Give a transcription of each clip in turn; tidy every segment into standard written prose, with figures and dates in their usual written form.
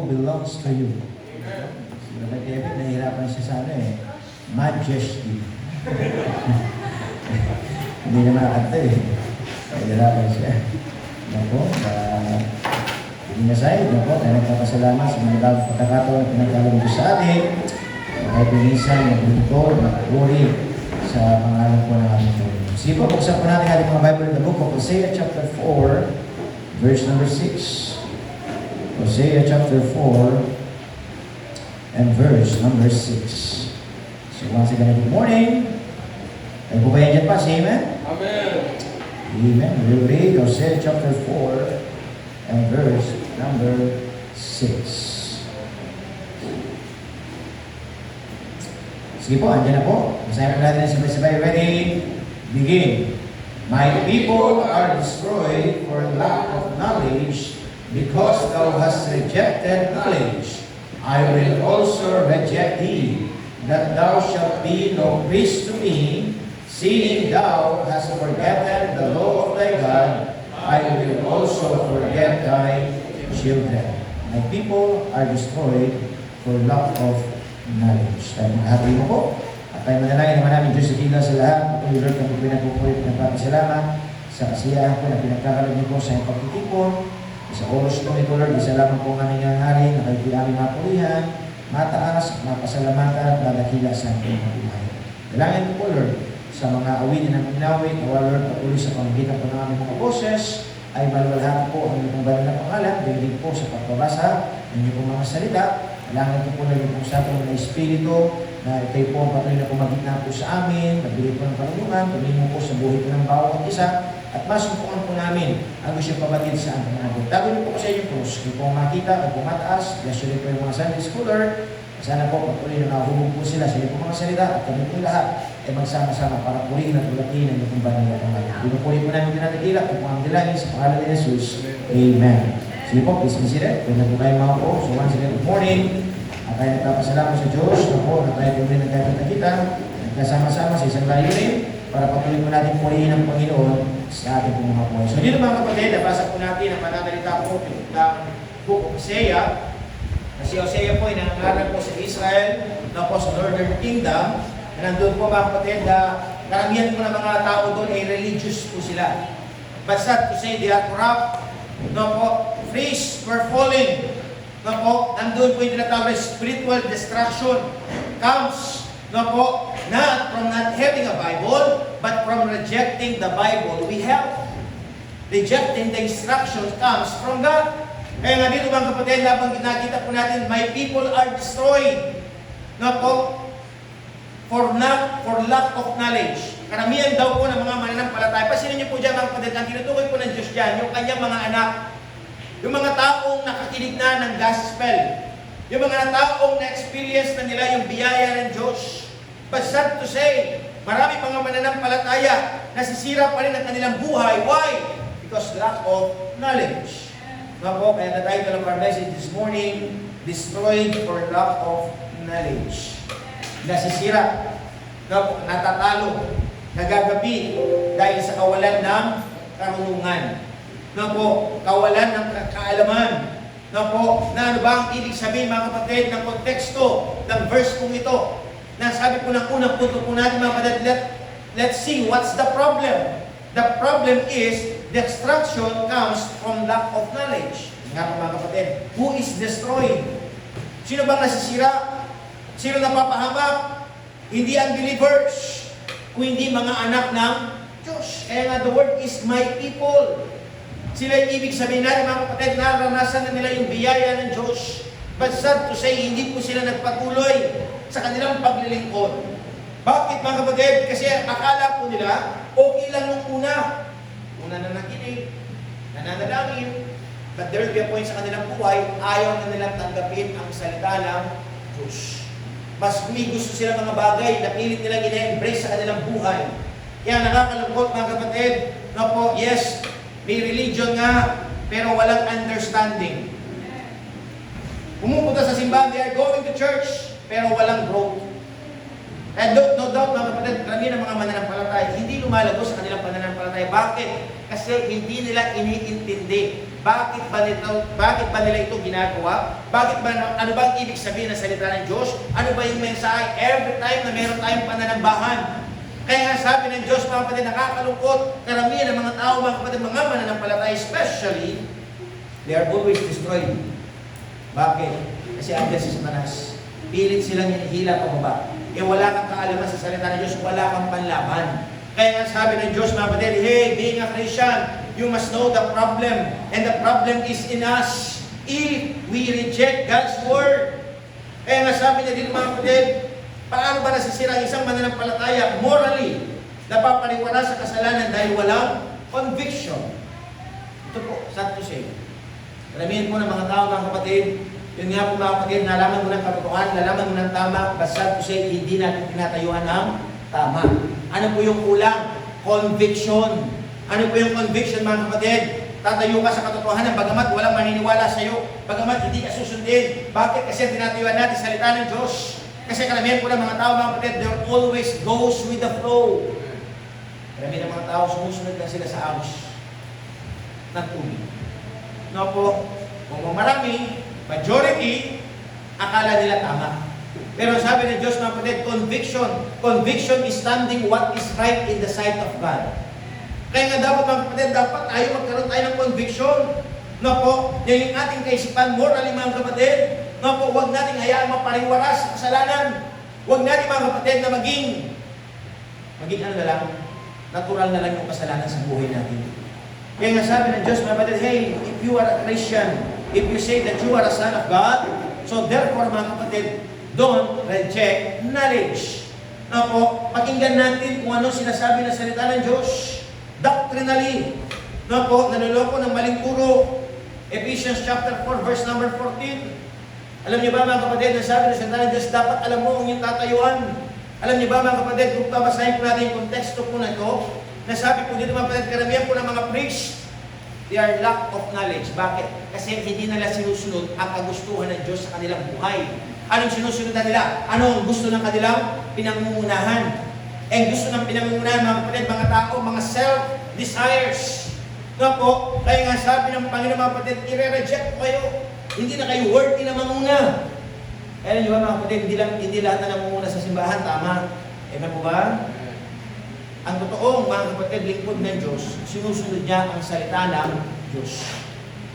belongs to you. Si Brother Kevin, nahihirapan siya sa majesty. Hindi na makakanta nahihirapan siya. Naku, Inasay, tayo nagpapasalamat sa mga bagong pagkakataon na pinagkalong Diyos sa atin. Kahit pinisan, maglingkod, magpuri sa pangalan po ng ating Panginoon. Sige po, buksan po natin ating mga Bible in the book of Hosea chapter 4, verse number 6. Hosea chapter 4 and verse number 6. So once again, good morning. Tayo po ba yan dyan pa? Say amen? Amen. Amen. We'll read Hosea chapter 4 and verse number 6. Sige po, andyan na po. Basahin natin sabay-sabay. Ready? Begin. My people are destroyed for lack of knowledge, because thou hast rejected knowledge. I will also reject thee, that thou shalt be no priest to me, seeing thou hast forgotten the law of thy God. I will also forget thy children. My people are destroyed for lack of knowledge. Tayo maghati mo po. At tayo manalangin naman namin Diyos sa tingnan sa lahat. Patuloy Lord na po pinagpupulit ng papasalamat sa kasiyahan po na pinagkakaroon niyo po sa iyong pagtitipon. Sa oras po ito Lord, isa lamang po ang aming nangyari na kayo aming mapulihan, mataas, mapasalamatan at dadakila sa ating buhay. Dalangin po Lord, sa mga awitin ng inawit, nawa Lord, patuloy sa pamagitan po ng aming mga boses, ay maluwalhati po ang inyong banal na pangalan, din po sa pagbabasa ng inyong mga salita. Kailangan po na yung sa ating mga Espiritu, na kayo po ang patuloy na pumagitna po sa amin, magbigay po ng panulungan, tumingin po sa buhay po ng bawat isa, at masumpukan po namin ang gusto pabatid sa ating mga buhay. Tago niyo po sa inyong krus, kayo po makita, kayo po mataas, bless you rin po yung mga Sunday schooler. Sana po patuloy na nahubog po sila sa inyong mga salita, at kami po lahat ay magsama-sama para purihin at ulatin ang inyong banal na pangalan. Pinupuri po namin tinatagila, kung po ang dilangin sa pangalan ni Jesus. Amen. Sige po, please be seated. Kung na po kayo mga po, so once again, good morning. At tayo nagpapasalamat sa Diyos na po na tayo po rin nagkakita, nagkasama-sama sa isang layunin para patuloy po natin purihin ang Panginoon sa ating mga buhay. So dito mga kapatid, nabasa po natin ang panatalita po ng book of Hosea. Si Hosea po ay nangangaral po sa Israel na po sa Northern Kingdom. Nandun po mga kapatid na karamihan po ng mga tao doon ay religious po sila. But sad to say, they are corrupt. No po, priests were falling. No po, nandun po yung tinatawag na spiritual destruction comes, no po, not from not having a Bible, but from rejecting the Bible we have. Rejecting the instruction comes from God. Kaya nga dito mga kapatid, habang nakita po natin, my people are destroyed. No po, for lack of knowledge. Karamihan daw po ng mga mananampalataya. Pasinin niyo po dyan mga kapatid, ang tinutukoy po ng Diyos dyan, yung kanyang mga anak. Yung mga taong nakakinig na ng gospel. Yung mga taong na-experience na nila yung biyaya ng Diyos. But sad to say, marami mga mananampalataya, nasisira pa rin ang kanilang buhay. Why? Because lack of knowledge. Ako, kaya na title of our message this morning, Destroyed for Lack of Knowledge. Nasisira, natatalo, nagagabi dahil sa kawalan ng karunungan. Kawalan ng kaalaman. Na ano ba ang ibig sabihin mga kapatid ng konteksto ng verse kong ito? Na sabi po ng unang punto po natin mga kapatid, let's see what's the problem. The problem is destruction comes from lack of knowledge. Nga po mga kapatid, who is destroyed? Sino bang nasisira? Sino napapahamak? Hindi unbelievers, kung hindi mga anak ng Diyos. Kaya nga the word is my people. Sila yung ibig sabihin natin mga kapatid, naranasan na nila yung biyaya ng Diyos. But sad to say, hindi po sila nagpatuloy sa kanilang paglilingkod. Bakit mga kapatid? Kasi akala po nila, okay lang nung una. Una na nakinig, nananalangin, but there will be a point sa kanilang buhay, ayaw na nilang tanggapin ang salita ng Diyos. Mas may gusto sila mga bagay na pilit nilang ina-embrace sa kanilang buhay. Kaya nakakalungkot mga kapatid, na po, yes, may religion nga, pero walang understanding. Pumupunta sa simbahan, they are going to church, pero walang growth. And no doubt mga kapatid, karamihan ng mga mananampalataya, hindi lumalago sa kanilang pananampalataya. Bakit? Kasi hindi nila iniintindi. Bakit ba nila ito ginagawa? Ano ba ang ibig sabihin ng salita ng Diyos? Ano ba yung mensahe every time na meron tayong pananambahan? Kaya nga sabi ng Diyos, mga kapatid, nakakalungkot, karamihan ng mga tao, mga kapatid, mga mananampalataya, especially, they are always destroyed. Bakit? Kasi andyan si Satanas. Pilit silang hinihila pababa. Wala kang kaalaman sa salita ng Diyos, wala kang panlaban. Kaya nga sabi ng Diyos, mga kapatid, hey, being a Christian, you must know the problem. And the problem is in us. If we reject God's Word. Kaya nga sabi niya dito, mga kapatid, paano ba nasisira ang isang mananampalataya morally? Napapaniwala sa kasalanan dahil walang conviction. Ito po, sad to say. Karamihan po ng mga tao, mga kapatid, yun nga po mga kapatid, nalaman mo ng katotohanan, nalaman mo ng tama, but sad to say, hindi natin tinatayuan ang tama. Ano po yung kulang? Conviction. Ano po yung conviction, mga kapatid? Tatayo ka sa katotohanan, bagamat walang maniniwala sa iyo, bagamat hindi ka susundin. Bakit? Kasi tinatayuan natin salita ng Diyos. Kasi karamihan po ng mga tao, mga kapatid, they always goes with the flow. Karamihan ng mga tao, sumusunod lang sila sa ahos ng tubig. No po, kung marami, majority, akala nila tama. Pero sabi ng Diyos, mga kapatid, conviction. Conviction is standing what is right in the sight of God. Kaya nga dapat, mga kapatid, dapat tayo magkaroon tayo ng conviction. No po, yung ating kaisipan, morally, mga kapatid, no po, huwag natin hayaan mapariwaras sa kasalanan. Huwag natin, mga kapatid, na maging ano na lang, natural na lang yung kasalanan sa buhay natin. Kaya nga sabi ng Diyos, mga kapatid, hey, if you are a Christian, if you say that you are a son of God, so therefore, mga kapatid, don't reject knowledge. No po, pakinggan natin kung ano sinasabi ng salita ng Diyos. Doctrinally, no po, nanuloko ng maling turo. Ephesians chapter 4, verse number 14. Alam niyo ba, mga kapatid, na sabi ng salita ng Diyos, dapat alam mo ang iyong tatayuan. Alam niyo ba, mga kapatid, kung babasahin po natin yung konteksto po na ito, nasabi po dito, mga kapatid, karamihan po ng mga priests, they are lack of knowledge. Bakit? Kasi hindi nila sinusunod ang kagustuhan ng Diyos sa kanilang buhay. Anong sinusunod na nila? Ano ang gusto ng kanilang pinangungunahan? Ang gusto ng pinangungunahan, mga kapatid, mga tao, mga self-desires. No po, kaya nga sabi ng Panginoon, mga kapatid, i-reject kayo. Hindi na kayo worthy na manguna. Kaya niyo ba, mga kapatid, hindi lahat na namumuna sa simbahan, tama? Amen po ba? Ang totoong, mga kapatid, lingkod ng Diyos, sinusunod niya ang salita ng Diyos.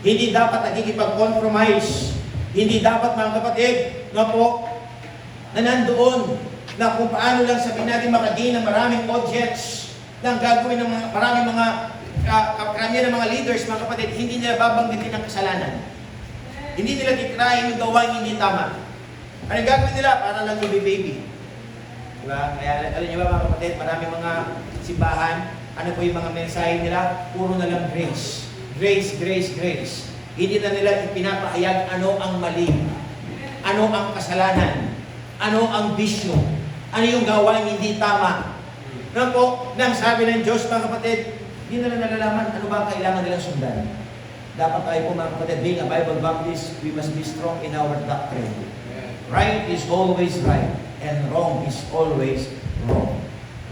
Hindi dapat nagkikipag-compromise. Hindi dapat, mga kapatid, no po, na nandoon na kung paano lang sabihin natin makagain ng maraming audience ng gagawin ng maraming mga karamihan ng mga leaders, mga kapatid, hindi nila babanggitin ang kasalanan. Hindi nila titrahin yung gawain hindi tama. Ano yung gagawin nila? Para lang i-baby. Diba? Kaya alam niyo ba, mga kapatid, maraming mga simbahan, ano po yung mga mensahe nila? Puro na lang grace. Grace, grace, grace. Hindi na nila ipinapahayag ano ang mali, ano ang kasalanan, ano ang bisyo, ano yung gawain hindi tama. Ano po, nang sabi ng Diyos, mga kapatid, hindi na nalalaman ano ba ang kailangan nilang sundan. Dapat tayo po, mga kapatid, being a Bible Baptist, we must be strong in our doctrine. Right is always right, and wrong is always wrong.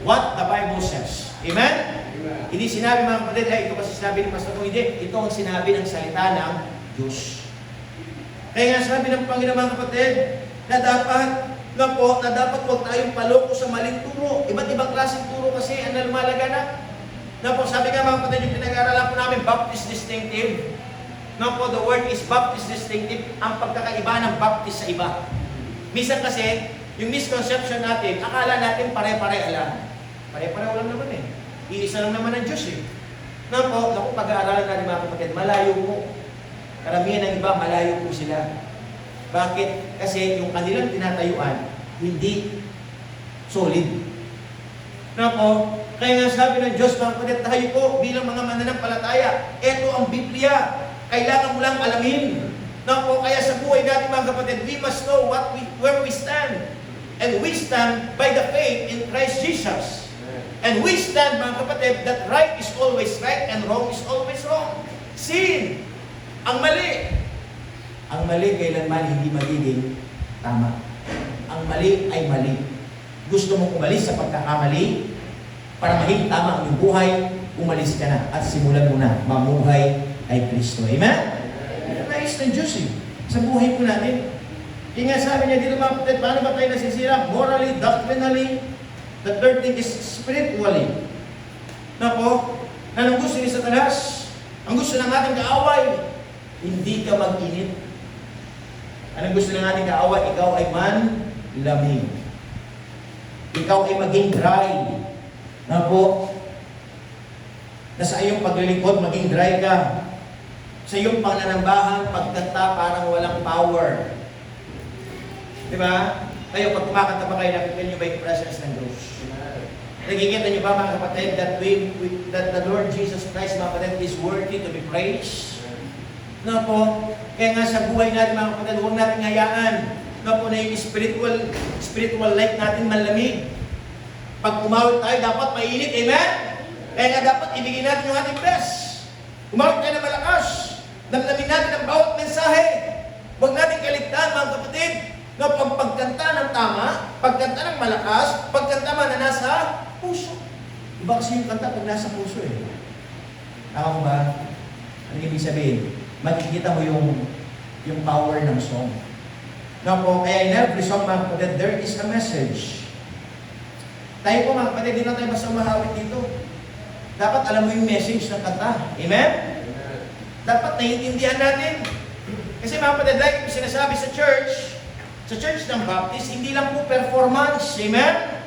What the Bible says. Amen? Amen. Hindi sinabi, mga kapatid, ito kasi sinabi ni Pastor Kung, hindi. Ito ang sinabi ng salita ng Diyos. Kaya nga sabi ng Panginoon, mga kapatid, na dapat huwag tayong paloko sa maling turo. Iba't ibang klaseng turo kasi ang lumalaganap. Sabi nga, mga kapatid, yung pinag-aaralan po namin, Baptist distinctive. The word is Baptist distinctive, ang pagkakaiba ng Baptist sa iba. Minsan kasi, yung misconception natin, akala natin pare-pareha lang. Pare-pareho lang naman eh. Iisa lang naman ang Diyos eh. Pag-aaralan natin, mga kapatid, malayo po. Karamihan ng iba, malayo po sila. Bakit? Kasi yung kanilang tinatayuan, hindi solid. Kaya nga sabi ng Diyos, mga kapatid, tayo po bilang mga mananampalataya, ito ang Biblia. Kailangan mo lang alamin. Kaya sa buhay natin, mga kapatid, we must know where we stand. And we stand by the faith in Christ Jesus. And we stand, mga kapatid, that right is always right and wrong is always wrong. Sin, ang mali. Ang mali kailanman hindi magiging tama. Ang mali ay mali. Gusto mong umalis sa pagkakamali para maging tama ang iyong buhay, umalis ka na at simulan mo na mamuhay kay Kristo. Amen? Yan ang nais ng Diyos sa buhay po natin. Kaya nga sabi niya dito mga kapatid, paano ba tayo nasisira? Morally, doctrinally. The third thing is spiritually. Na po, anong gusto ni Satanas? Ang gusto ng ating kaaway, hindi ka mag-init. Anong gusto ng ating kaaway? Ikaw ay manlamig. Ikaw ay maging dry. Na po, na sa iyong paglilingkod, maging dry ka. Sa iyong pananambahan, pagkanta, parang walang power. Diba? Kayo, pag kumakanta ba kayo, nakikita niyo ba yung presence ng Diyos? Nakikita niyo ba mga kapatid that the Lord Jesus Christ, mga kapatid, is worthy to be praised? No po? Kaya nga sa buhay natin mga kapatid, huwag natin hayaan no po na yung spiritual life natin malamig. Pag umawit tayo, dapat mainit. Amen? Kaya nga dapat ibigin natin yung ating best. Umawit tayo na malakas. Damdamin natin ang bawat mensahe. Huwag natin kaligtaan mga kapatid. No, pagkanta ng tama, pagkanta ng malakas, pagkanta man na nasa puso. Iba kasi yung kanta pag nasa puso eh. Tama mo ba? Ano ibig sabihin? Makikita mo yung power ng song. No po, kaya in every song mga kapatid, there is a message. Tayo po mga kapatid, di na tayo basta umahawit dito. Dapat alam mo yung message ng kanta. Amen? Dapat naiintindihan natin. Kasi mga kapatid, like yung sinasabi sa church ng Baptist, hindi lang po performance. Amen?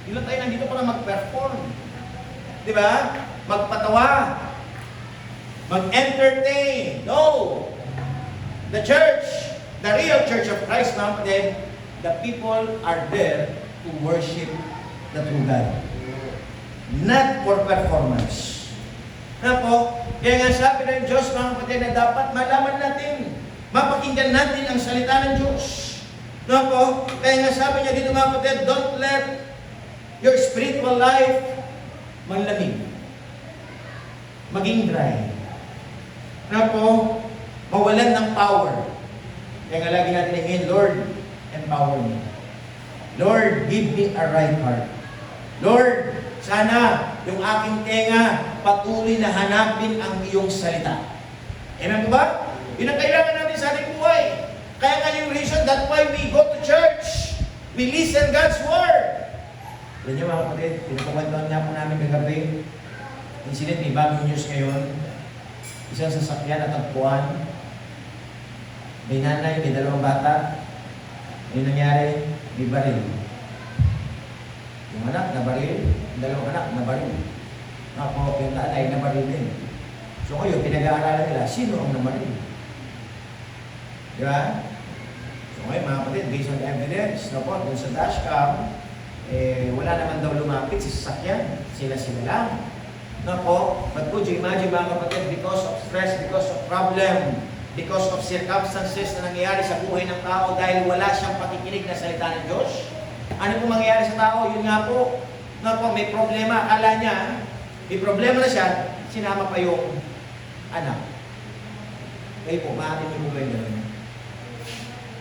Hindi lang tayo nandito para mag-perform. Di ba? Magpatawa. Mag-entertain. No! The church, the real church of Christ, mga kapatid, the people are there to worship the true God. Not for performance. Na po, kaya nga sabi ng Diyos, mga kapatid, na dapat malaman natin, mapakinggan natin ang salita ng Diyos. Na po, kaya nga sabi niya dito mga kapatid, don't let your spiritual life manlamig. Maging dry. Na po, mawalan ng power. Kaya nga lagi natin hingin, Lord, empower me. Lord, give me a right heart. Lord, sana yung aking tenga patuloy na hanapin ang iyong salita. Amen po ba? Yun ang kailangan natin sa ating buhay. Kaya nga yung reason, that's why we go to church. We listen God's Word. Yan yung mga kapatid, pinapagwandoan nga po namin kagabi. Incident, may bagong news ngayon. Isang sasakyan at tagpuan. May nanay, may dalawang bata. May nangyari, may baril. Yung anak na baril, yung dalawang anak na baril. Ako, yung tatay na baril din. So ngayon, pinag-aaralan nila, sino ang namaril? Di ba? So ngayon, mga kapatid, based on evidence, no po, dun sa dashcam, wala naman daw lumapit sa sasakyan. Sila-sila lang. No po, but could you imagine mga kapatid, because of stress, because of problem, because of circumstances na nangyayari sa buhay ng tao dahil wala siyang pakikinig na salita ng Diyos? Ano po mangyayari sa tao? Yun nga po, no po, may problema. Akala niya, may problema na siya, sinama pa yung anak. Kayo po, maaari niyo po kayo gano'n.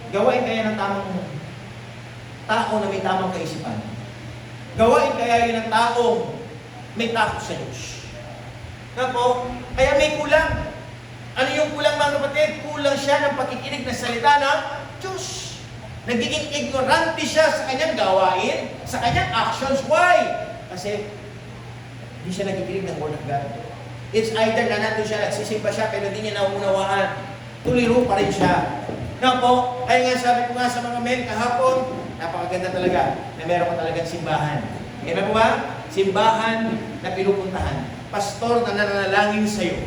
Gawain kaya ng tamang tao na may tamang kaisipan. Gawain kaya yun ng taong may takot sa Diyos. Na po, kaya may kulang. Ano yung kulang mga kapatid? Kulang siya ng pakikinig na salita ng Diyos. Nagiging ignorante siya sa kanyang gawain, sa kanyang actions. Why? Kasi hindi siya nakikinig ng Word of God. It's either na nandun siya, nagsisimba siya, pero hindi niya naunawaan. Tuliro pa rin siya. Na po, kaya nga sabi ko nga sa mga men kahapon, napakaganda talaga na meron ka talagang simbahan. Kaya po ba? Simbahan na pinupuntahan. Pastor na nananalangin sa iyo.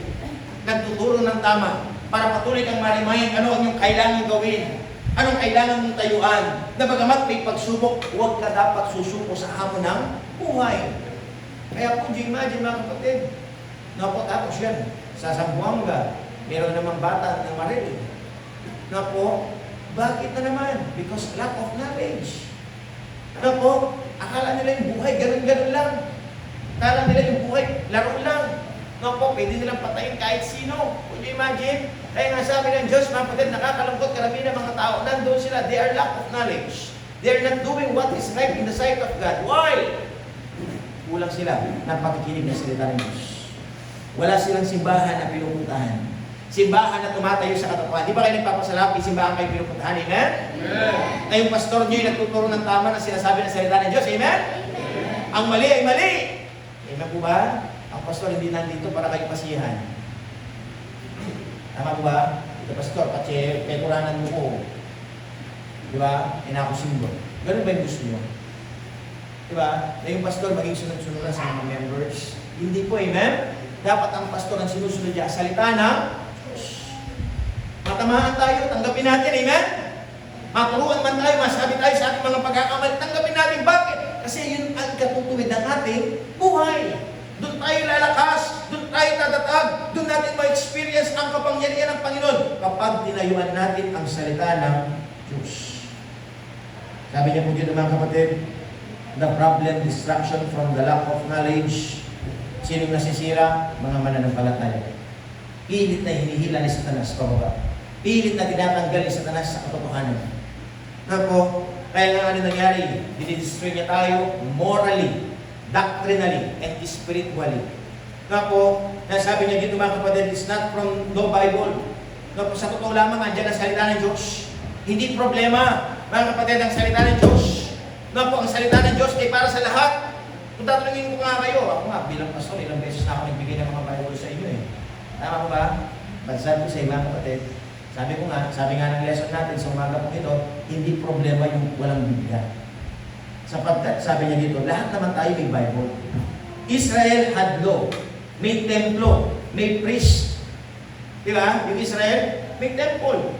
Nagtuturo ng tama para patuloy kang ma-remind ano ang yung kailangan gawin. Anong kailangan mong tayuan. Na bagamat may pagsubok, huwag ka dapat susuko sa hamon ng buhay. Kaya po, imagine mga kapatid, napo tapos yan, sa Zamboanga, meron namang bata na maril. Napo, bakit na naman? Because lack of knowledge. Napo, akala nila yung buhay, ganun-ganun lang. Akala nila yung buhay, laro lang. Napo, pwede nilang patayin kahit sino. Could you imagine? Kaya nga sabi ng Diyos, mga kapatid, nakakalungkot karamihan ng mga tao, nandun sila, they are lack of knowledge. They are not doing what is right in the sight of God. Why? kulang sila ng pakikinig ng salita ng Diyos. Wala silang simbahan na pinupuntahan. Simbahan na tumatayo sa katotohanan. Di ba kayo nagpapasalapi, simbahan kayo pinupuntahan? Amen? Na yung pastor nyo yung nagtuturo ng tama na sinasabi ng salita ng Diyos. Amen? Ang mali ay mali. Amen po ba? Ang pastor hindi nandito para kayo pasihan. Tama po ba? Ito pastor, kasi pekuranan mo ko. Di ba? Inakusin mo. Ganun ba yung gusto nyo? Di ba? Na yung pastor maging sunod-sunod na sa mga members. Hindi po, amen? Dapat ang pastor ang sinusunod niya. Salita ng Diyos. Matamahan tayo, tanggapin natin, amen? Maturuan man tayo, masabi tayo sa ating mga pagkakamali, tanggapin natin. Bakit? Kasi yun ang katutuwid ng ating buhay. Doon tayo lalakas, doon tayo tatatag, doon natin ma-experience ang kapangyarihan ng Panginoon kapag tinayuan natin ang salita ng Diyos. Sabi niya po dito mga kapatid, the problem, distraction from the lack of knowledge. Sinong nasisira? Mga mananampalataya. Pilit na hinihila ni Satanas pababa. Pilit na tinatanggal ni Satanas sa katotohanan. Napo, kaya nga ano nangyari? Dinidestroy niya tayo morally, doctrinally, and spiritually. Napo, nasabi niya dito mga kapatid, it's not from the Bible. Napo, sa totoo lamang, andyan ang salita ng Diyos. Hindi problema, mga kapatid, ang salita ng Diyos. Napo, ang salita ng Diyos ay para sa lahat. Kung tatanungin ko nga kayo, ako nga bilang pastor, ilang beses na ako nagbigay ng mga Bible sa inyo eh. Tama ko ba? Bansan ko sa mga kapatid. Sabi nga ng lesson natin sa umaga po ito, hindi problema yung walang Biblia. Sapagkat, sabi niya dito, lahat naman tayo may Bible. Israel had law, may templo, may priest. Di ba? Yung Israel, may temple,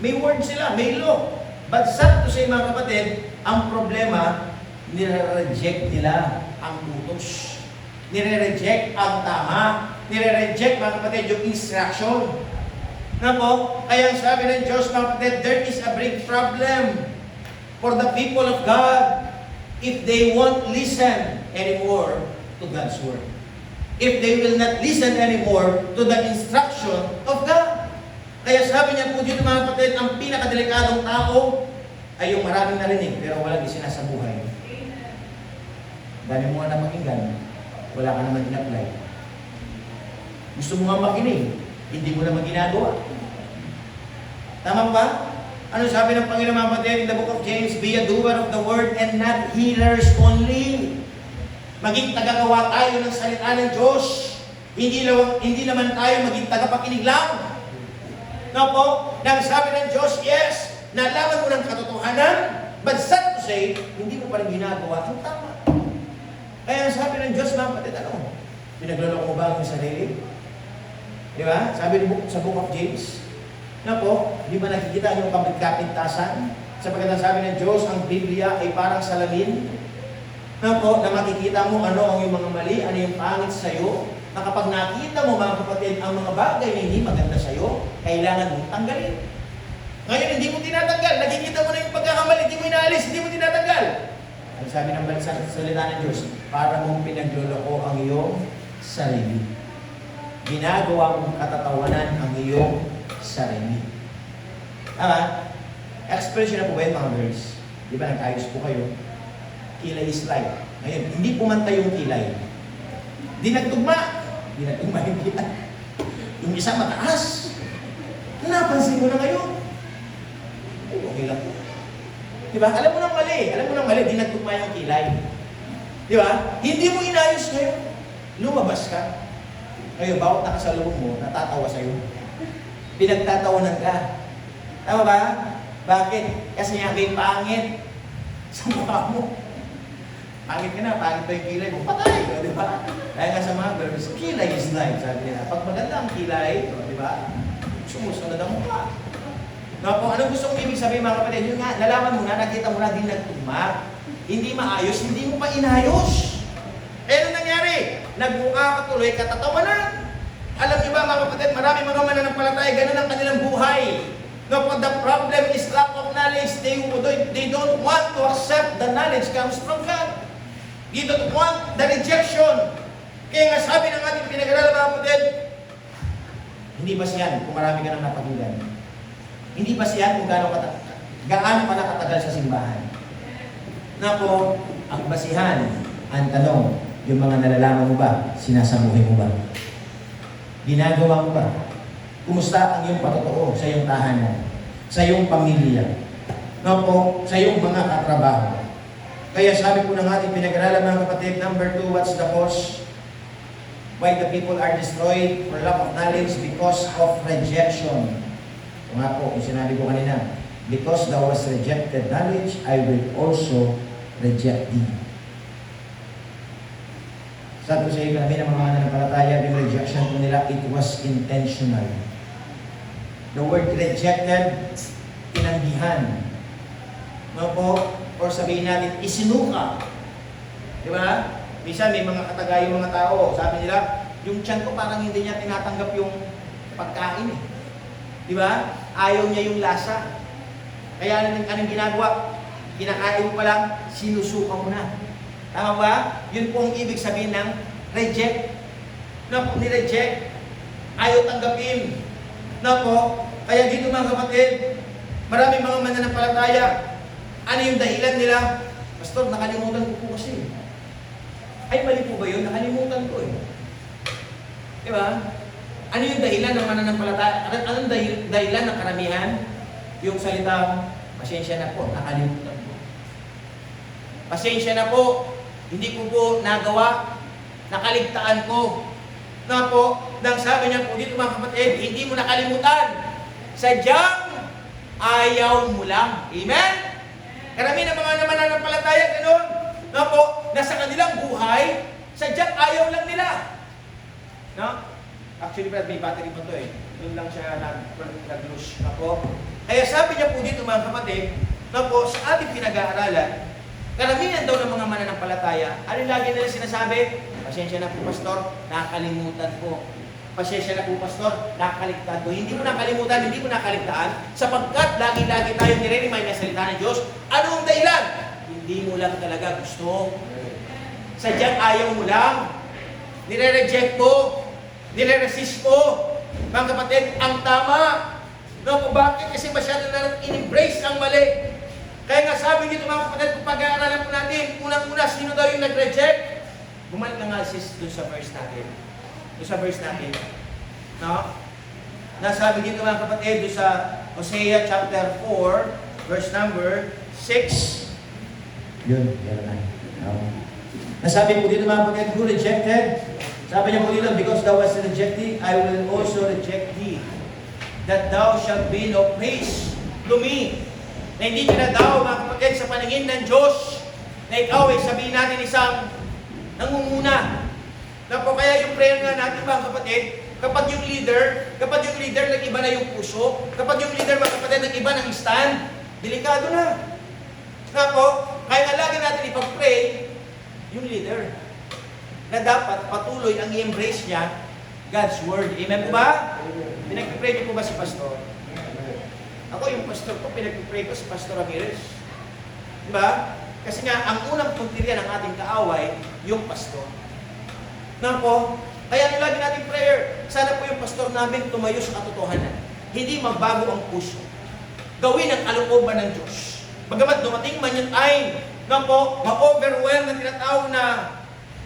may word sila, may law. But sad to say mga kapatid, ang problema, nire-reject nila ang utos. Nire-reject ang tama. Nire-reject mga kapatid yung instruction. Nako, kaya sabi ng Diyos mga kapatid, there is a big problem for the people of God if they won't listen anymore to God's word. If they will not listen anymore to the instruction of God. Kaya sabi niya po dito mga kapatid, ang pinakadelikadong tao ay yung maraming narinig pero walang isinasabuhay. Dami mo nga na makinggan, wala ka naman in-apply. Gusto mo nga makinig, hindi mo naman ginagawa. Tama ba? Ano sabi ng Panginoon mga kapatid in the book of James? Be a doer of the word and not hearers only. Maging tagagawa tayo ng salita ng Diyos. Hindi naman tayo maging tagapakinig lang. No po? Nang sabi ng Diyos, yes, nalaman mo ng katotohanan, but sad to say, hindi mo pa rin ginagawa ang tama. Kaya sabi ng Diyos, mga kapatid, ano? Pinagloloko mo ba ang sarili? Di ba? Sabi sa book of James, na po, di ba nakikita yung kapintasan? Sapagkat ang sabi ng Diyos, ang Biblia ay parang salamin. Na po, na makikita mo ano ang yung mga mali, ano yung pangit sa'yo. Na kapag nakita mo mga kapatid, ang mga bagay na hindi maganda sa'yo, kailangan mong tanggalin. Ngayon, hindi mo tinatanggal. Nakikita mo na yung pagkakamali, hindi mo inaalis, hindi mo tinatanggal. Ang sabi ng bansa sa salita ng Diyos, para mong pinagloloko ang iyong sarili. Ginagawa mong katatawanan ang iyong sarili. Expression na po ba yun mga girls? Di ba nag-ayos po kayo? Kilay is life. Ngayon, hindi pumantay yung kilay. Di nagtugma yung kilay. Yung isa mataas. Napansin mo na ngayon. Okay lang po. Di ba? Alam mo nang mali, di nagtugma yung kilay. Di ba? Hindi mo inayos ngayon. Lumabas ka. Ngayon, bawat nakasalubong mo, natatawa sa'yo. Pinagtatawanan ka. Tama ba? Bakit? Kasi nga kay pangit sa mukha mo. Pangit ka na, pangit pa yung kilay mo. Patay ka, di ba? Kaya nga sa mga girls, kilay is life, sabi nila. Pag maganda ang kilay, di ba? Sumusunod ang mukha. No, kung anong gusto kong ibig sabihin mga kapatid, yun nga, nalaman mo na, nakita mo na, di nagtugma. Hindi maayos, hindi mo pa inayos. Eh, ano nangyari? Nagbuka ka tuloy, katatawanan. Alam niyo ba mga kapatid, marami mga mananampalataya, ganun ang kanilang buhay. No, but the problem is lack of knowledge. They don't want to accept the knowledge comes from God. They don't want the rejection. Kaya nga sabi ng ating pinag-aralan mga kapatid, hindi ba siyan kung marami ka nang napakinggan? Hindi ba siyan kung gaano ka nakatagal sa simbahan? Na po, ang basihan, ang tanong, Yung mga nalalaman mo ba, sinasabuhay mo ba? Ginagawa mo ba? Kumusta ang iyong patotoo sa iyong tahanan, sa iyong pamilya, no po, sa iyong mga katrabaho? Kaya sabi po ng ating pinag-aralan mga kapatid, number 2, what's the cause? Why the people are destroyed for lack of knowledge? Because of rejection. So nga po, yung sinabi ko kanina, because thou hast rejected knowledge, I will also reject thee. Sabi ko sa iyo, kami ng mga mananampalataya, yung rejection po nila, it was intentional. The word rejected, tinanggihan. No po? Or sabihin natin, isinuka. Di ba? Minsan may mga katagayong mga tao, sabi nila, yung tiyan ko parang hindi niya tinatanggap yung pagkain eh. Di ba? Ayaw niya yung lasa. Kaya anong ginagawa? Kinakain mo pa lang, sinusuka mo na. Tama ba? Yun po ang ibig sabihin ng reject. Na po, ni-reject. Ayaw tanggapin. Na po, kaya dito mga kapatid, maraming mga mananampalataya, ano yung dahilan nila? Pastor, nakalimutan ko po kasi. Ay, mali po ba yun? Nakalimutan ko eh. Diba? Ano yung dahilan ng mananampalataya? Anong dahilan ng karamihan? Yung salita, pasensya na po, nakalimutan ko. Pasensya na po, hindi ko po nagawa, nakaligtaan ko. Na po, nang sabi niya po dito mga kapatid, hindi mo nakalimutan. Sadyang ayaw mo lang. Amen? Karamihan ng mga mananampalataya, gano'n. Na po, nasa kanilang buhay, sadyang ayaw lang nila. No? Actually, Brad, may battery pa to eh. Doon lang siya nag-lose. Na po. Kaya sabi niya po dito mga kapatid, na po, sa ating pinag-aaralan, karamihan daw ng mga mananampalataya, alin lagi nila sinasabi, pasensya na po, Pastor, nakalimutan ko. Pasensya na po, Pastor, nakaligtaan ko. Hindi mo nakalimutan, hindi mo nakaligtaan, sapagkat lagi-lagi tayo nire-remind na salita ng Diyos. Ano ang dahilan? Hindi mo lang talaga gusto. Sadyang ayaw mo lang. Nire-reject mo. Nire-resist mo. Mga kapatid, ang tama. No, bakit? Kasi masyado na in-embrace ang mali. Kaya nga sabi dito mga kapatid, kung pag-aaralan po natin, unang-una, sino daw yung nag-reject? Bumalik na nga sis doon sa verse natin. Doon sa verse natin. No? Nasabi dito mga kapatid, doon sa Hosea chapter 4, verse number 6. Yun, yan na. Nasabi po dito mga kapatid, who rejected? Sabi niya po dito, because thou was rejected, I will also reject thee. That thou shalt be no praise to me. Na hindi ka na daw, mga kapatid, sa paningin ng Diyos, na ikaw ay sabihin natin isang nangunguna. Na po kaya yung prayer nga natin, mga kapatid, kapag yung leader, nag-iba na yung puso, kapag yung leader, mga kapatid, nag-iba ng stand, delikado na. Na po, kaya lagi natin ipag-pray, yung leader, na dapat patuloy ang i-embrace niya, God's Word. Amen po ba? Pinag-pray niyo po ba si Pastor? Ako yung pastor ko, pinag-pray ko si Pastor Ramirez. Diba? Kasi nga, ang unang puntirya ng ating kaaway, yung pastor. Na po, kaya lagi natin prayer, sana po yung pastor namin tumayo sa katotohanan. Hindi magbago ang puso. Gawin ang kalooban ng Diyos. Bagamat dumating man yung time, na po, ma-overwhelm na tinatawag na